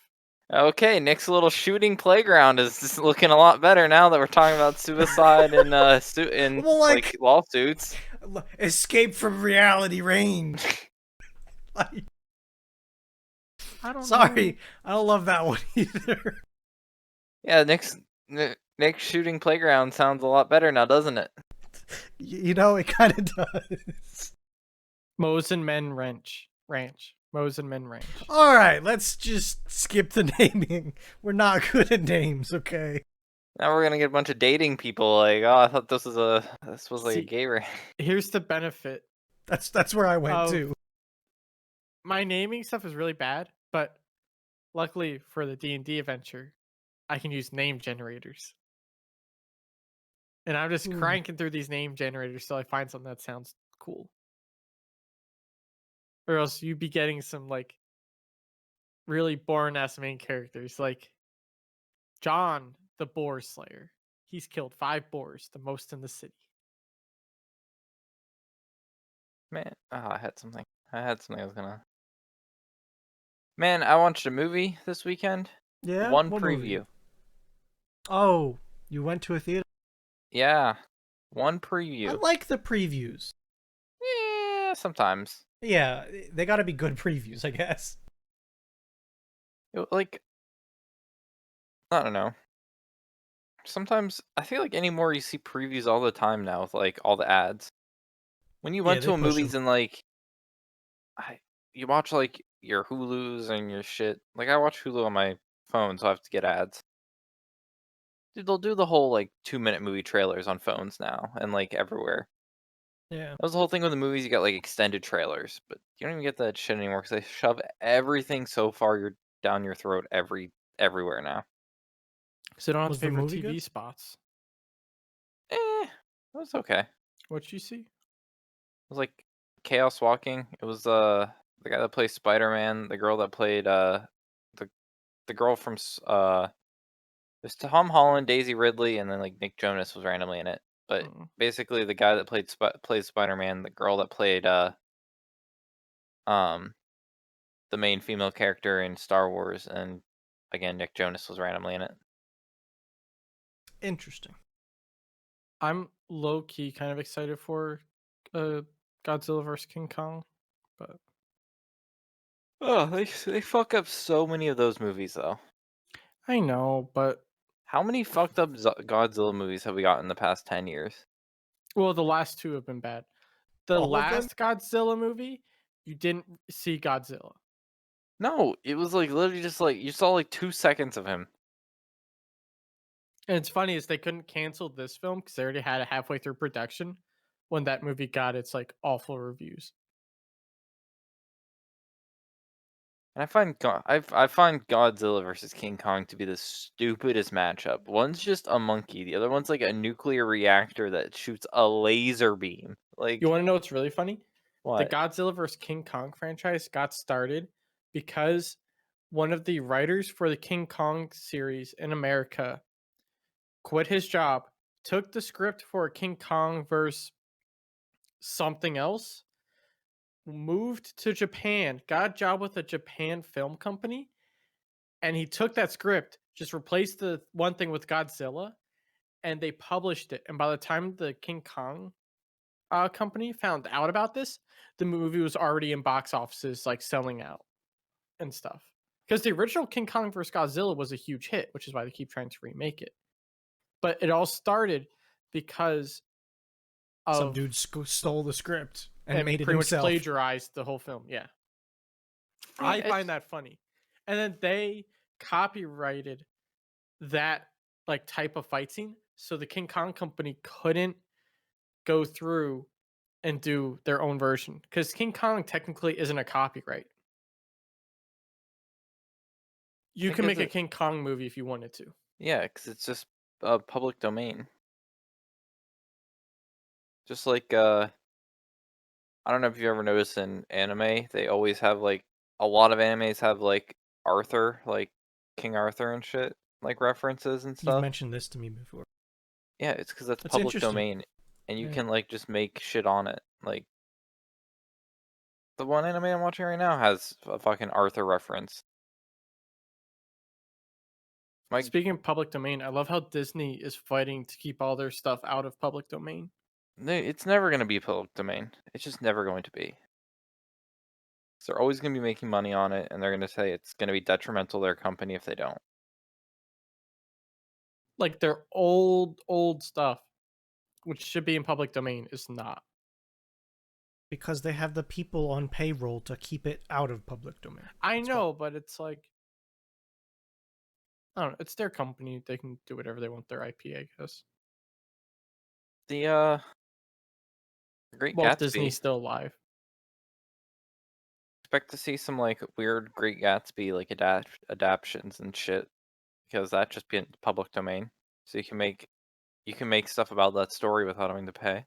Okay, Nick's little shooting playground is just looking a lot better now that we're talking about suicide and Well, like lawsuits. Escape from reality range. Like, I don't sorry, I don't love that one either. Yeah, Nick's shooting playground sounds a lot better now, doesn't it? You know, it kind of does. Moe's and Men Ranch. Moe's and Men Ranch. All right, let's just skip the naming. We're not good at names, okay? Now we're gonna get a bunch of dating people like, oh, I thought this was like a See, gay ranch. Here's the benefit That's where I went of to. my naming stuff is really bad, but luckily for the D&D adventure, I can use name generators. And I'm just cranking through these name generators till I find something that sounds cool. Or else you'd be getting some like really boring ass main characters like John the Boar Slayer. He's killed 5 boars, the most in the city. Man, I had something. I was gonna. Man, I watched a movie this weekend. Yeah? One What movie? preview. Oh, you went to a theater? Yeah, one I preview. like the previews. Yeah, sometimes. Yeah, they gotta be good previews, I guess. Like, I don't know. Sometimes I feel like anymore you see previews all the time now with like all the ads. When you Yeah, went they to a push them. movies and like, you watch like your Hulu's and your shit. Like I watch Hulu on my phone, so I have to get ads. Dude, they'll do the whole like 2-minute movie trailers on phones now and like everywhere. Yeah. That was the whole thing with the movies. You got like extended trailers, but you don't even get that shit anymore because they shove everything so far down your throat everywhere now. So you don't have to Was the pay for movie TV good? spots. It was okay. It What'd you see? was like Chaos Walking. It was the guy that plays Spider-Man, the girl that played the the girl from there's Tom Holland, Daisy Ridley, and then like Nick Jonas was randomly in it. But Mm. basically, the guy that played Spider-Man, the girl that played um the main female character in Star Wars, and again Nick Jonas was randomly in it. Interesting. I'm low key kind of excited for Godzilla vs King Kong, but Oh, they fuck up so many of those movies though. I know, but How many fucked up Godzilla movies have we got in the past 10 years? well, the last 2 have been bad. The All of them? last Godzilla movie, you didn't see Godzilla. No, it was like literally just like you saw like 2 seconds of him. And it's funny is they couldn't cancel this film because they already had it halfway through production when that movie got its like awful reviews. And I find Godzilla versus King Kong to be the stupidest matchup. One's just a monkey, the other one's like a nuclear reactor that shoots a laser beam. Like You want to know what's really funny? The what? Godzilla vs King Kong franchise got started because one of the writers for the King Kong series in America quit his job, took the script for King Kong versus something else, moved to Japan, got a job with a Japan film company, and he took that script, just replaced the one thing with Godzilla, and they published it. And by the time the King Kong company found out about this, the movie was already in box offices, like selling out and stuff. Because the original King Kong vs. Godzilla was a huge hit, which is why they keep trying to remake it. But it all started because Some of dude stole the script and and made it pretty much himself. plagiarized the whole film. Yeah. Yeah, I find that funny. And then they copyrighted that like type of fight scene. So the King Kong company couldn't go through and do their own version because King Kong technically isn't a copyright. You think can is make a it? King Kong movie if you wanted to. Yeah, because it's just public domain. Just like I don't know if you ever noticed in anime, they always have like a lot of animes have like Arthur, like King Arthur and shit, like references and You've stuff. mentioned this to me before. Yeah, it's because that's That's public interesting. domain, and you Yeah. can like just make shit on it. Like the one anime I'm watching right now has a fucking Arthur reference. Like Speaking of public domain, I love how Disney is fighting to keep all their stuff out of public domain. it's never gonna be public domain. It's just never going to be. So they're always gonna be making money on it, and they're gonna say it's gonna be detrimental to their company if they don't. Like their old stuff, which should be in public domain, is not. Because they have the people on payroll to keep it out of public domain. I That's why. know, but it's like I don't know. It's their company. They can do whatever they want with their IP, I guess. The Great Well, Disney's Gatsby. still alive. Expect to see some like weird Great Gatsby like adaptions and shit because that just be in public domain. So you can make stuff about that story without having to pay.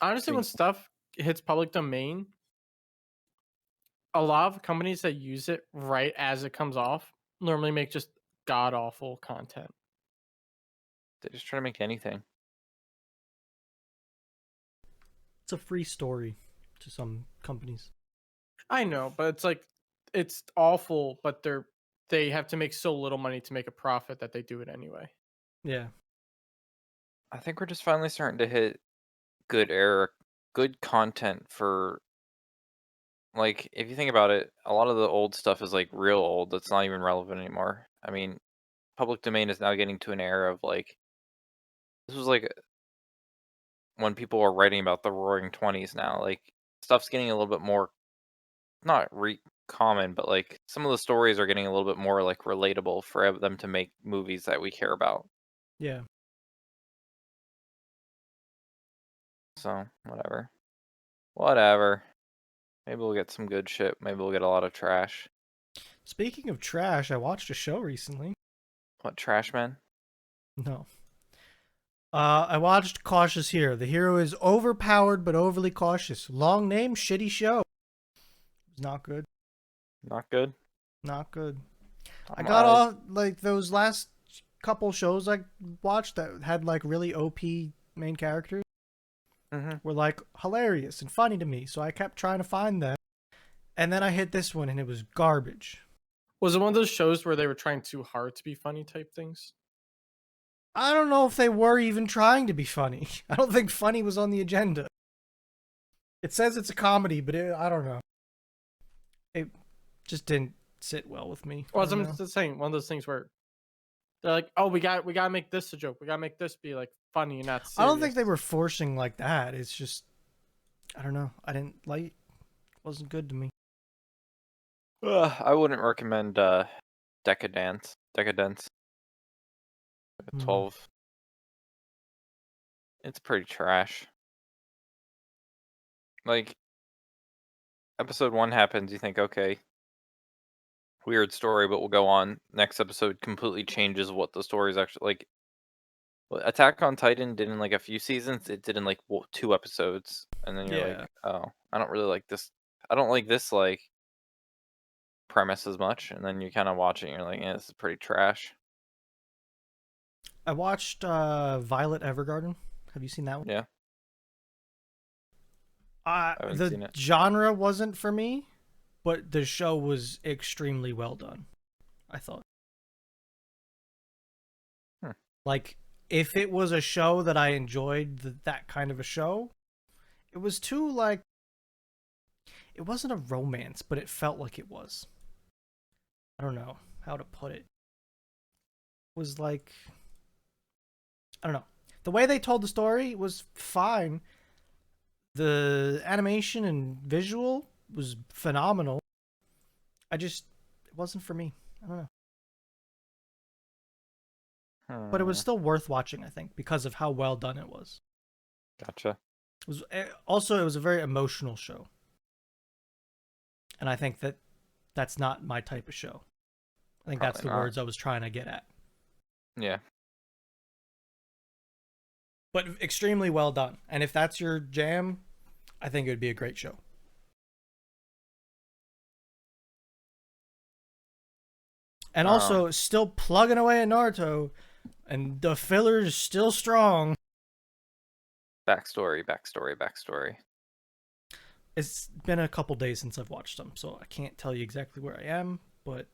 Honestly, when Be- stuff hits public domain, a lot of companies that use it right as it comes off normally make just god awful content. They just try to make anything. It's a free story to some companies. I know, but it's like it's awful, but they have to make so little money to make a profit that they do it anyway. Yeah. I think we're just finally starting to hit good content for like if you think about it, a lot of the old stuff is like real old that's not even relevant anymore. I mean, public domain is now getting to an era of like this was like when people are writing about the Roaring Twenties now. Like stuff's getting a little bit more not common, but like some of the stories are getting a little bit more like relatable for them to make movies that we care about. Yeah. So whatever, whatever. Maybe we'll get some good shit. Maybe we'll get a lot of trash. Speaking of trash, I watched a show recently. What trash, man? No. I watched Cautious Hero. The hero is overpowered but overly cautious. Long name, shitty show. It's not good. Not good. Not good. I I'm, got I all like those last couple shows I watched that had like really OP main characters mhm. were like hilarious and funny to me. So I kept trying to find them. And then I hit this one and it was garbage. Was it one of those shows where they were trying too hard to be funny type things? I don't know if they were even trying to be funny. I don't think funny was on the agenda. It says it's a comedy, but I don't know. It just didn't sit well with me. Well, I as don't I'm know. just saying, one of those things where they're like, "Oh, we gotta make this a joke. We gotta make this be like funny and not I serious." don't think they were forcing like that. It's just, I don't know. I didn't like it. Wasn't good to me. I wouldn't recommend Decadence. Decadence. Hmm. 12. It's pretty trash. Like episode 1 happens, you think, okay, weird story, but we'll go on. Next episode completely changes what the story is actually like. What Attack on Titan did in like a few seasons, it did in like 2 episodes, and then you're Yeah. like, oh, I don't really like this. I don't like this like premise as much, and then you kind of watch it, and you're like, yeah, this is pretty trash. I watched Violet Evergarden. Have you seen that one? Yeah, I haven't The seen it. genre wasn't for me, but the show was extremely well done, I thought. Hmm. Like, if it was a show that I enjoyed, that kind of a show, it was too, like, it wasn't a romance, but it felt like it was. I don't know how to put it. It was like, I don't know. The way they told the story was fine. The animation and visual was phenomenal. It wasn't for me. I don't know. But it was Hmm. still worth watching, I think, because of how well done it was. Gotcha. It was a very emotional show. And I think that's not my type of show. I think that's Probably the not. words I was trying to get at. Yeah. But extremely well done. And if that's your jam, I think it would be a great show. And Um. also, still plugging away at Naruto, and the filler is still strong. Backstory. It's been a couple days since I've watched them, so I can't tell you exactly where I am, but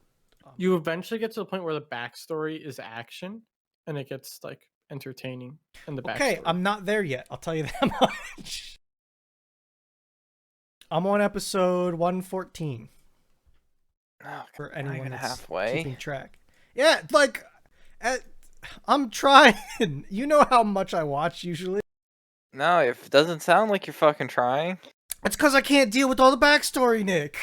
You eventually get to the point where the backstory is action, and it gets like entertaining in the okay, backstory. I'm not there yet. I'll tell you that much. I'm on episode 114 Oh, for not anyone even that's halfway. keeping track. Yeah, like I'm trying. You know how much I watch usually. No, it doesn't sound like you're fucking trying. It's because I can't deal with all the backstory, Nick.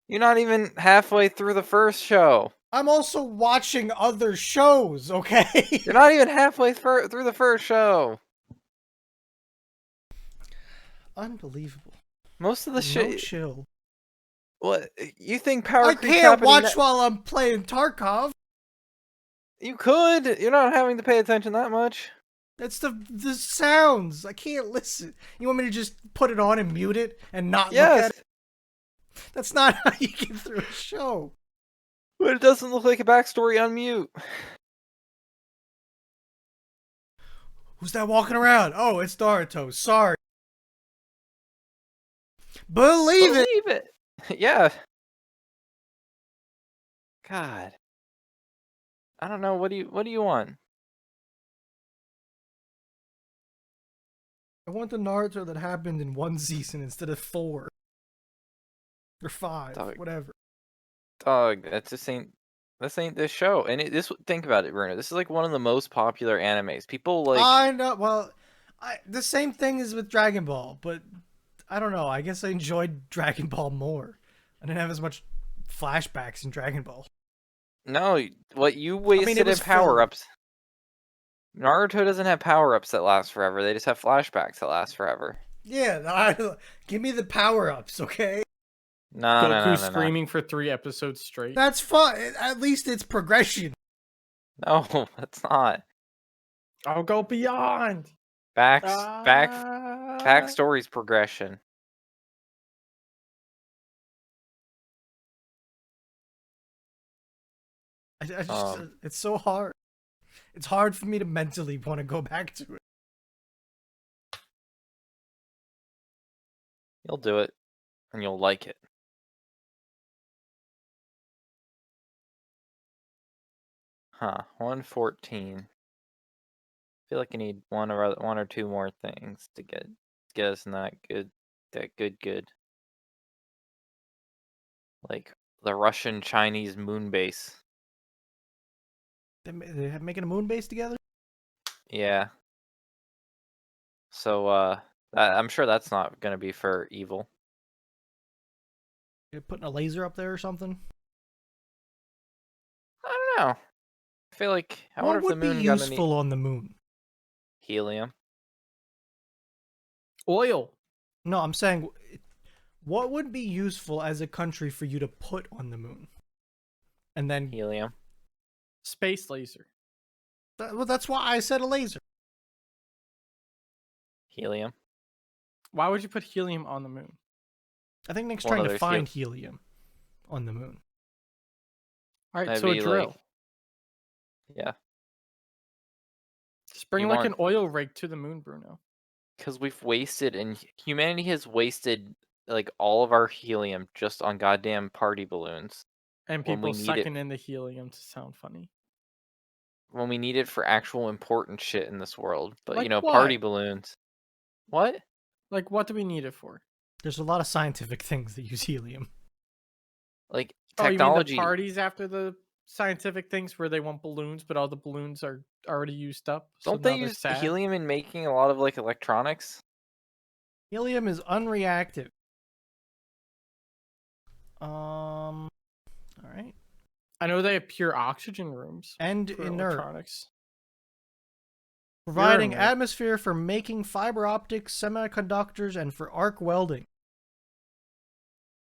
You're not even halfway through the first show. I'm also watching other shows, okay? You're not even halfway through the first show. Unbelievable. Most of the No shit. chill. What you think power I creep's can't happening? watch while I'm playing Tarkov. You could. You're not having to pay attention that much. That's the sounds. I can't listen. You want me to just put it on and mute it and not look at Yes, it? That's not how you get through a show. but it doesn't look like a backstory on mute. Who's that walking around? Oh, it's Naruto. Sorry. Believe it. Believe it. Yeah. God. I don't know. What do you want? I want the Naruto that happened in one season instead of 4 or 5, Dog. whatever. Dog. This ain't this show. And think about it, Bruno. This is like one of the most popular animes. People like. I know. Well, the same thing is with Dragon Ball, but I don't know. I guess I enjoyed Dragon Ball more. I didn't have as much flashbacks in Dragon Ball. No, what you I wasted mean, it in was power filler. ups. Naruto doesn't have power ups that last forever. They just have flashbacks that last forever. Yeah, give me the power ups, okay? Goku No, no. screaming for 3 episodes straight. That's fun. At least it's progression. No, that's not. I'll go beyond. Backstory's progression. It's so hard. It's hard for me to mentally want to go back to it. You'll do it, and you'll like it. Huh? 114. I feel like I need one or two more things to get us in that good. Like the Russian Chinese moon base. They're making a moon base together? Yeah. So I'm sure that's not gonna be for evil. They're putting a laser up there or something? I don't know. I feel like I wonder What if the would be moon got any useful on the moon? helium. Oil. No, I'm saying, what would be useful as a country for you to put on the moon? And then, Helium. Space laser. well, that's why I said a laser. Helium. Why would you put helium on the moon? I think Nick's Well, trying no, to there's find helium on the moon. All right, That'd so a be drill. like, yeah. Bring You like want an oil rig to the moon, Bruno. because we've wasted and humanity has wasted like all of our helium just on goddamn party balloons And when we people need it sucking in the helium to sound funny. for actual important shit in this world. But Like party what? balloons. What? Like what do we need it for? There's a lot of scientific things that use helium. Like Oh, you mean the technology. parties after the scientific things where they want balloons, but all the balloons are already used up, so Don't they now they're use sad? helium in making a lot of like electronics? Helium is unreactive. All right. I know they have pure oxygen rooms And for inert, electronics. providing inert. atmosphere for making fiber optics, semiconductors, and for arc welding.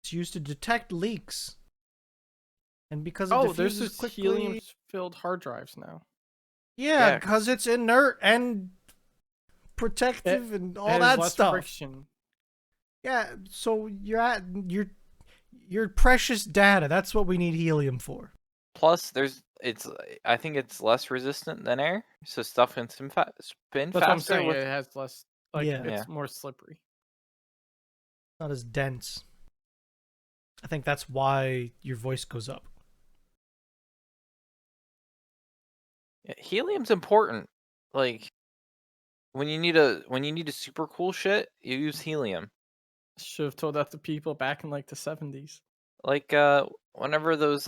It's used to detect leaks. And because it Oh, there's diffuses this quickly. helium-filled hard drives now. Yeah, Yeah, because it's inert and protective and It all has that less stuff. friction. Yeah, so you're at your precious data. That's what we need helium for. plus I think it's less resistant than air, so stuff can spin That's what I'm faster saying. with It has less, like, Yeah. it's more slippery. Not as dense. I think that's why your voice goes up. Yeah, helium's important. Like when you need a super cool shit, you use helium. Should have told that to people back in like the 70s. Like whenever those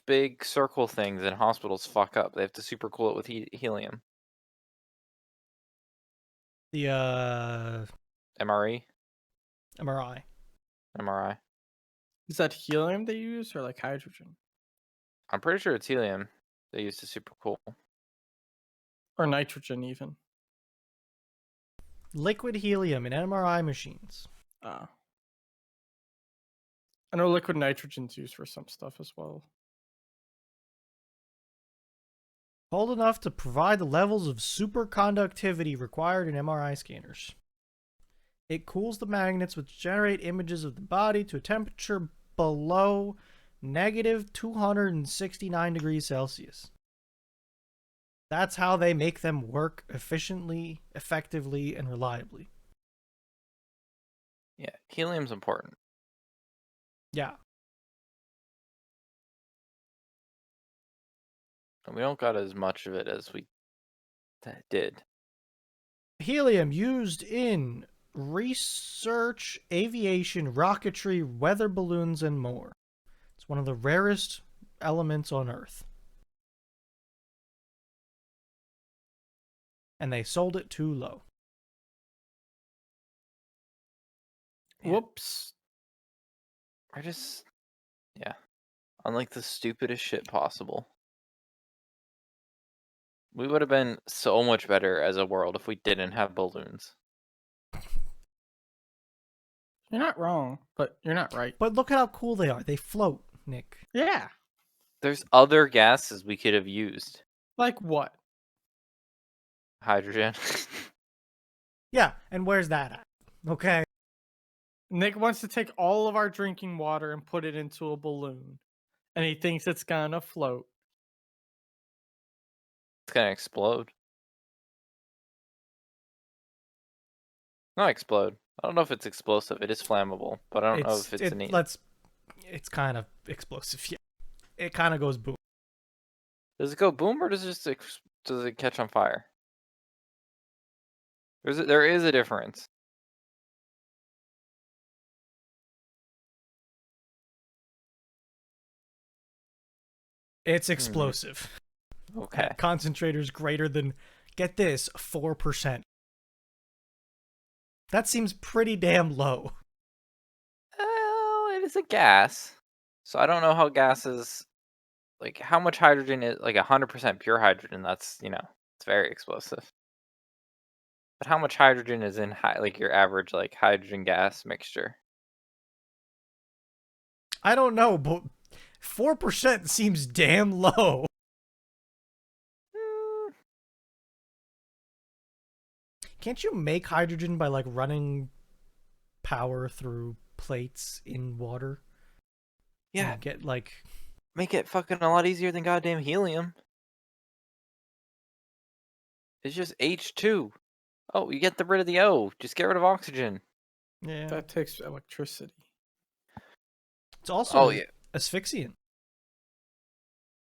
big circle things in hospitals fuck up, they have to super cool it with helium. The MRE, MRI. MRI. Is that helium they use or like hydrogen I'm pretty sure it's helium they use to super cool. or nitrogen even? Liquid helium in MRI machines. I know liquid nitrogen's used for some stuff as well. Cold enough to provide the levels of superconductivity required in MRI scanners. It cools the magnets which generate images of the body to a temperature below negative 269 degrees Celsius. That's how they make them work efficiently, effectively, and reliably. Yeah, helium's important. Yeah. And we don't got as much of it as we did. Helium used in research, aviation, rocketry, weather balloons, and more. It's one of the rarest elements on Earth. And they sold it too low. Yeah. Whoops. Yeah. On like the stupidest shit possible. We would have been so much better as a world if we didn't have balloons. You're not wrong, but you're not right. But look at how cool they are. They float, Nick. Yeah. There's other gases we could have used. Like what? Hydrogen. Yeah, and where's that at? Okay. Nick wants to take all of our drinking water and put it into a balloon. And he thinks it's gonna float. It's gonna explode. Not explode. I don't know if it's explosive. It is flammable, but I don't know if it's It's kind of explosive. Yeah. It kind of goes boom. Does it go boom or does it catch on fire? There is a difference. It's explosive. Okay. At concentrators greater than, get this, 4%. That seems pretty damn low. Well, it is a gas. So I don't know how gases, like how much hydrogen is, like 100% pure hydrogen, that's, it's very explosive. But how much hydrogen is in like your average like hydrogen gas mixture? I don't know, but 4% seems damn low. Can't you make hydrogen by like running power through plates in water? Yeah. And get like Make it fucking a lot easier than goddamn helium. It's just H2. Oh, you get rid of the O. Just get rid of oxygen. Yeah. That takes electricity. It's also Oh, yeah. asphyxiant.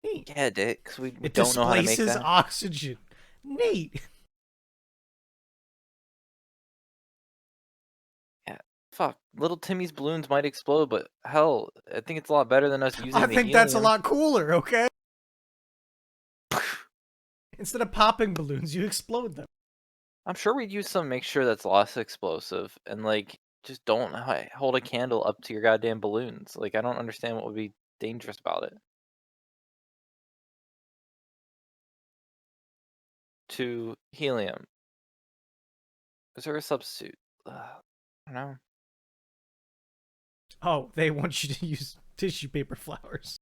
Neat. Yeah, Dick, 'cause we It don't know how to make displaces that. oxygen. Neat. Yeah, fuck. Little Timmy's balloons might explode, but hell, I think it's a lot better than us using I the think that's a helium. lot cooler, okay? Instead of popping balloons, you explode them. I'm sure we'd use some make sure that's less explosive, and like just don't hold a candle up to your goddamn balloons. Like I don't understand what would be dangerous about it. To helium. Is there a substitute? I don't know. Oh, they want you to use tissue paper flowers.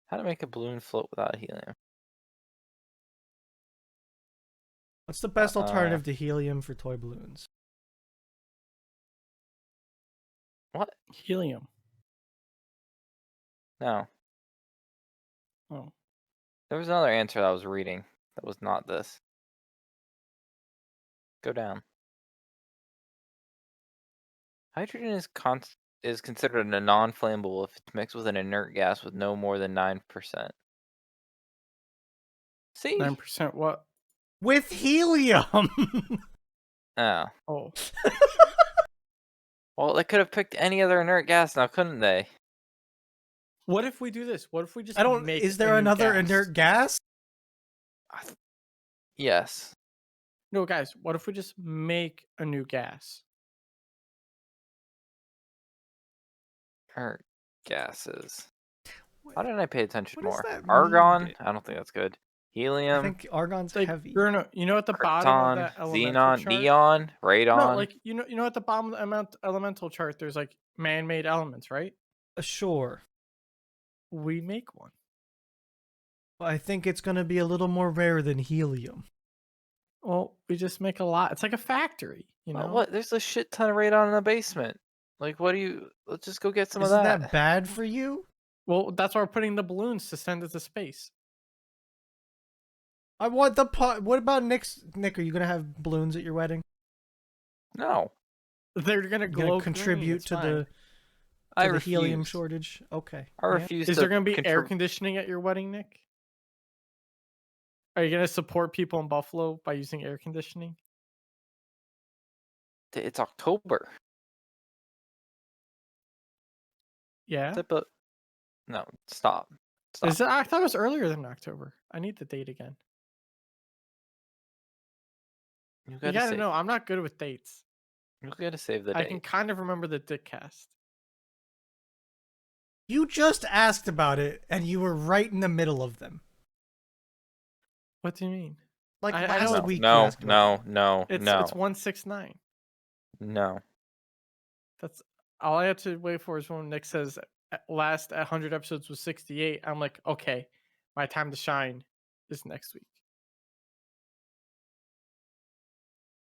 How to make a balloon float without helium? What's the best alternative to helium for toy balloons? What? Helium. No. Oh. There was another answer that I was reading that was not this. Go down. Hydrogen is considered a non-flammable if it's mixed with an inert gas with no more than 9%. See? 9% what? With helium! Oh. Oh. Well, they could have picked any other inert gas now, couldn't they? What if we do this? What if we just I don't. make Is a there new another gas? inert gas? Yes. No, guys, what if we just make a new gas? Inert gases. How didn't I pay attention What does more? that mean, Argon? Dick? I don't think that's good. I Helium, think argon's Like, heavy. Bruno, you know at the bottom of krypton, that elemental xenon, chart? neon, No, radon. like you know at the bottom of the elemental chart, there's like man-made elements, right? Sure. We make one. I think it's gonna be a little more rare than helium. Well, we just make a lot. It's like a factory, you know. What? There's a shit ton of radon in the basement. Like, what do you? Let's just go get some Isn't of that. that bad for you? Well, that's why we're putting the balloons to send it to space. I want the pot. What about Nick's? Nick, are you gonna have balloons at your wedding? No, They're gonna You glow gonna contribute green, it's to fine. the helium refuse. shortage? Okay. I Yeah. refuse. Is to there gonna be air contrib- conditioning at your wedding, Nick? Are you gonna support people in Buffalo by using air conditioning? It's October. Yeah. No, stop. Stop. Is it? I thought it was earlier than October. I need the date again. You You gotta gotta save. know, I'm not good with dates. You gotta save the I date. can kind of remember the Dick cast. You just asked about it, and you were right in the middle of them. What do you mean? Like I last know week, you No, asked about no, It's no, 169. no. That's all I had to wait for is when Nick says last 100 episodes was 68. I'm like, okay, my time to shine is next week.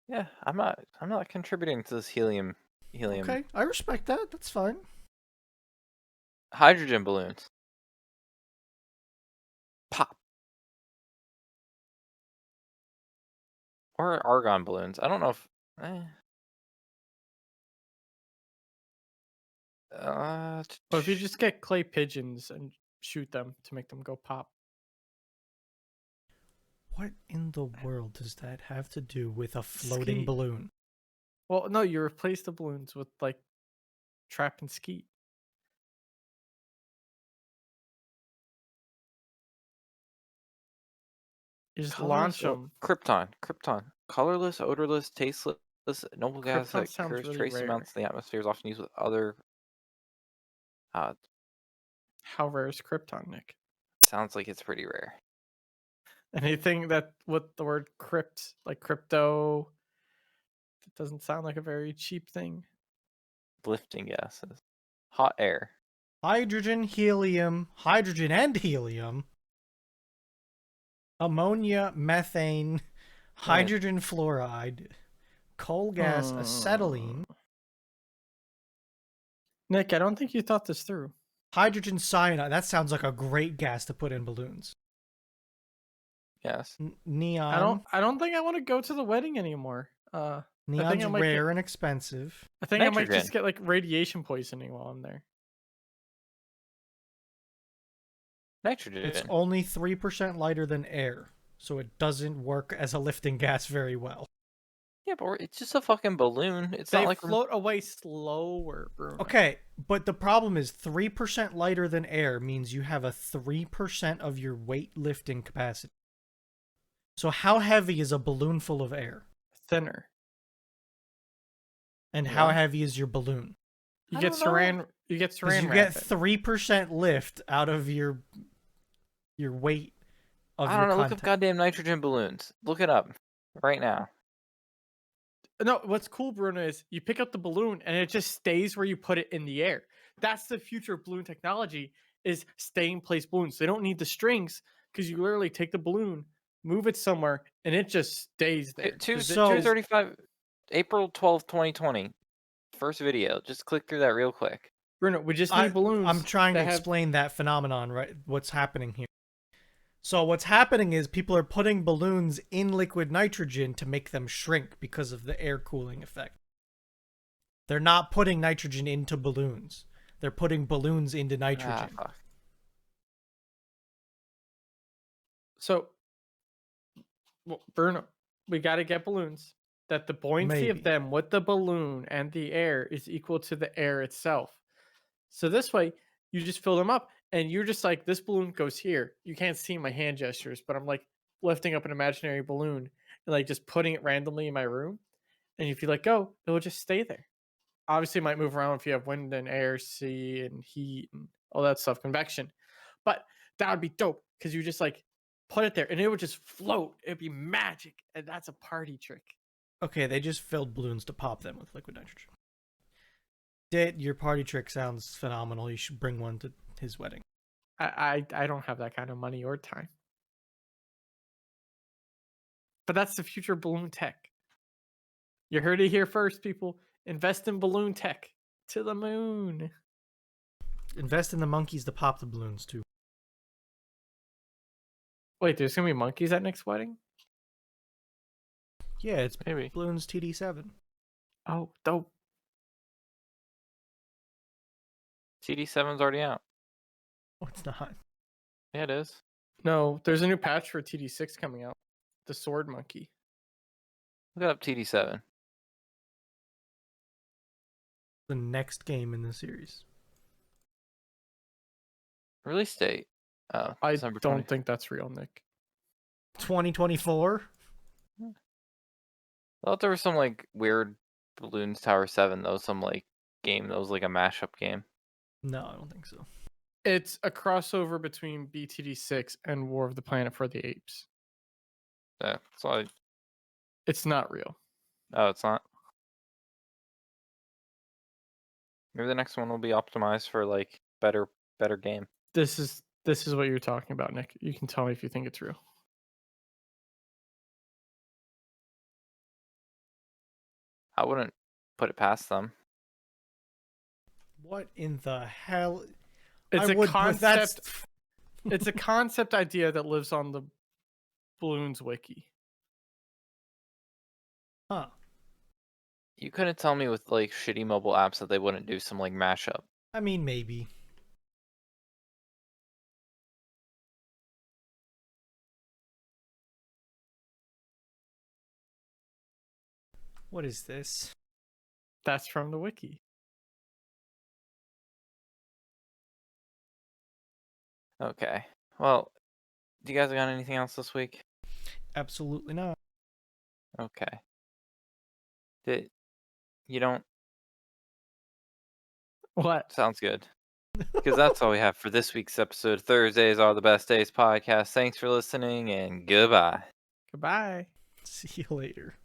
Yeah, I'm not contributing to this helium. Okay, I respect that. That's fine. Hydrogen balloons. Pop. Or argon balloons. I don't know if. But if you just get clay pigeons and shoot them to make them go pop. What in the world does that have to do with a floating Skeet. balloon? Well, no, you replace the balloons with like trap and skeet. You just launch them. Krypton. Colorless, odorless, tasteless, noble gas Krypton that sounds occurs really trace rare. amounts in the atmosphere is often used with other. How rare is Krypton, Nick? Sounds like it's pretty rare. Anything that with the word crypt, like crypto, it doesn't sound like a very cheap thing. Lifting gases. Hot air. Hydrogen, and helium, ammonia, methane, hydrogen fluoride, coal gas, acetylene, Nick, I don't think you thought this through. hydrogen cyanide. That sounds like a great gas to put in balloons. Yes. Neon. I don't think I want to go to the wedding anymore. I think Neon's I might rare and expensive. I think I might Nitrogen. just get like radiation poisoning while I'm there. It's Nitrogen. only 3% lighter than air, so it doesn't work as a lifting gas very well. Yeah, but it's just a fucking balloon. It's They not like float away slower, Bruno. Okay, but the problem is 3% lighter than air means you have a 3% of your weight lifting capacity. So how heavy is a balloon full of air? Thinner. And how What? heavy is your balloon? You I get don't know. saran. You get Because saran you wrap get it. 3% lift out of your weight of I your don't know. Look content. up goddamn nitrogen balloons. Look it up right now. No, what's cool, Bruno, is you pick up the balloon and it just stays where you put it in the air. That's the future of balloon technology, is stay in place balloons. They don't need the strings because you literally take the balloon, move it somewhere, and it just stays there. 2:35, April 12th, 2020. First video. Just click through that real quick. Bruno, we just need balloons. I'm trying to that have explain that phenomenon, right? What's happening here. So what's happening is people are putting balloons in liquid nitrogen to make them shrink because of the air cooling effect. They're not putting nitrogen into balloons. They're putting balloons into nitrogen. Fuck. So, well, Bruno, we got to get balloons that the buoyancy Maybe. of them with the balloon and the air is equal to the air itself. So this way, you just fill them up, and you're just like, this balloon goes here. You can't see my hand gestures, but I'm like lifting up an imaginary balloon and like just putting it randomly in my room. And if you let go, it will just stay there. Obviously, it might move around if you have wind and air, sea and heat and all that stuff, convection. But that would be dope because you just like put it there and it would just float. It'd be magic, and that's a party trick. Okay, they just filled balloons to pop them with liquid nitrogen. Your party trick sounds phenomenal. You should bring one to his wedding. I don't have that kind of money or time. But that's the future of balloon tech. You heard it here first, people. Invest in balloon tech to the moon. Invest in the monkeys to pop the balloons too. Wait, there's gonna be monkeys at next wedding? Yeah, it's Maybe. balloons TD7. Oh, dope. TD7's already out. Oh, it's not. Yeah, it is. No, there's a new patch for TD6 coming out. The sword monkey. Look up TD7. The next game in the series. Release date. Oh, I December don't 20. think that's real, Nick. 2024? I thought there was some like weird Balloons Tower 7 though, some like game that was like a mashup game. No, I don't think so. It's a crossover between BTD6 and War of the Planet for the Apes. Yeah, so I... It's not real. Oh, it's not. Maybe the next one will be optimized for like better game. This is what you're talking about, Nick. You can tell me if you think it's real. I wouldn't put it past them. What in the hell? It's I a would, concept. It's a concept idea that lives on the Balloons wiki. Huh. You couldn't tell me with like shitty mobile apps that they wouldn't do some like mashup. I mean, maybe. What is this? That's from the wiki. Okay. Well, do you guys got anything else this week? Absolutely not. Okay. You don't... What? Sounds good. Because that's all we have for this week's episode. Thursdays are the best days podcast. Thanks for listening and goodbye. Goodbye. See you later.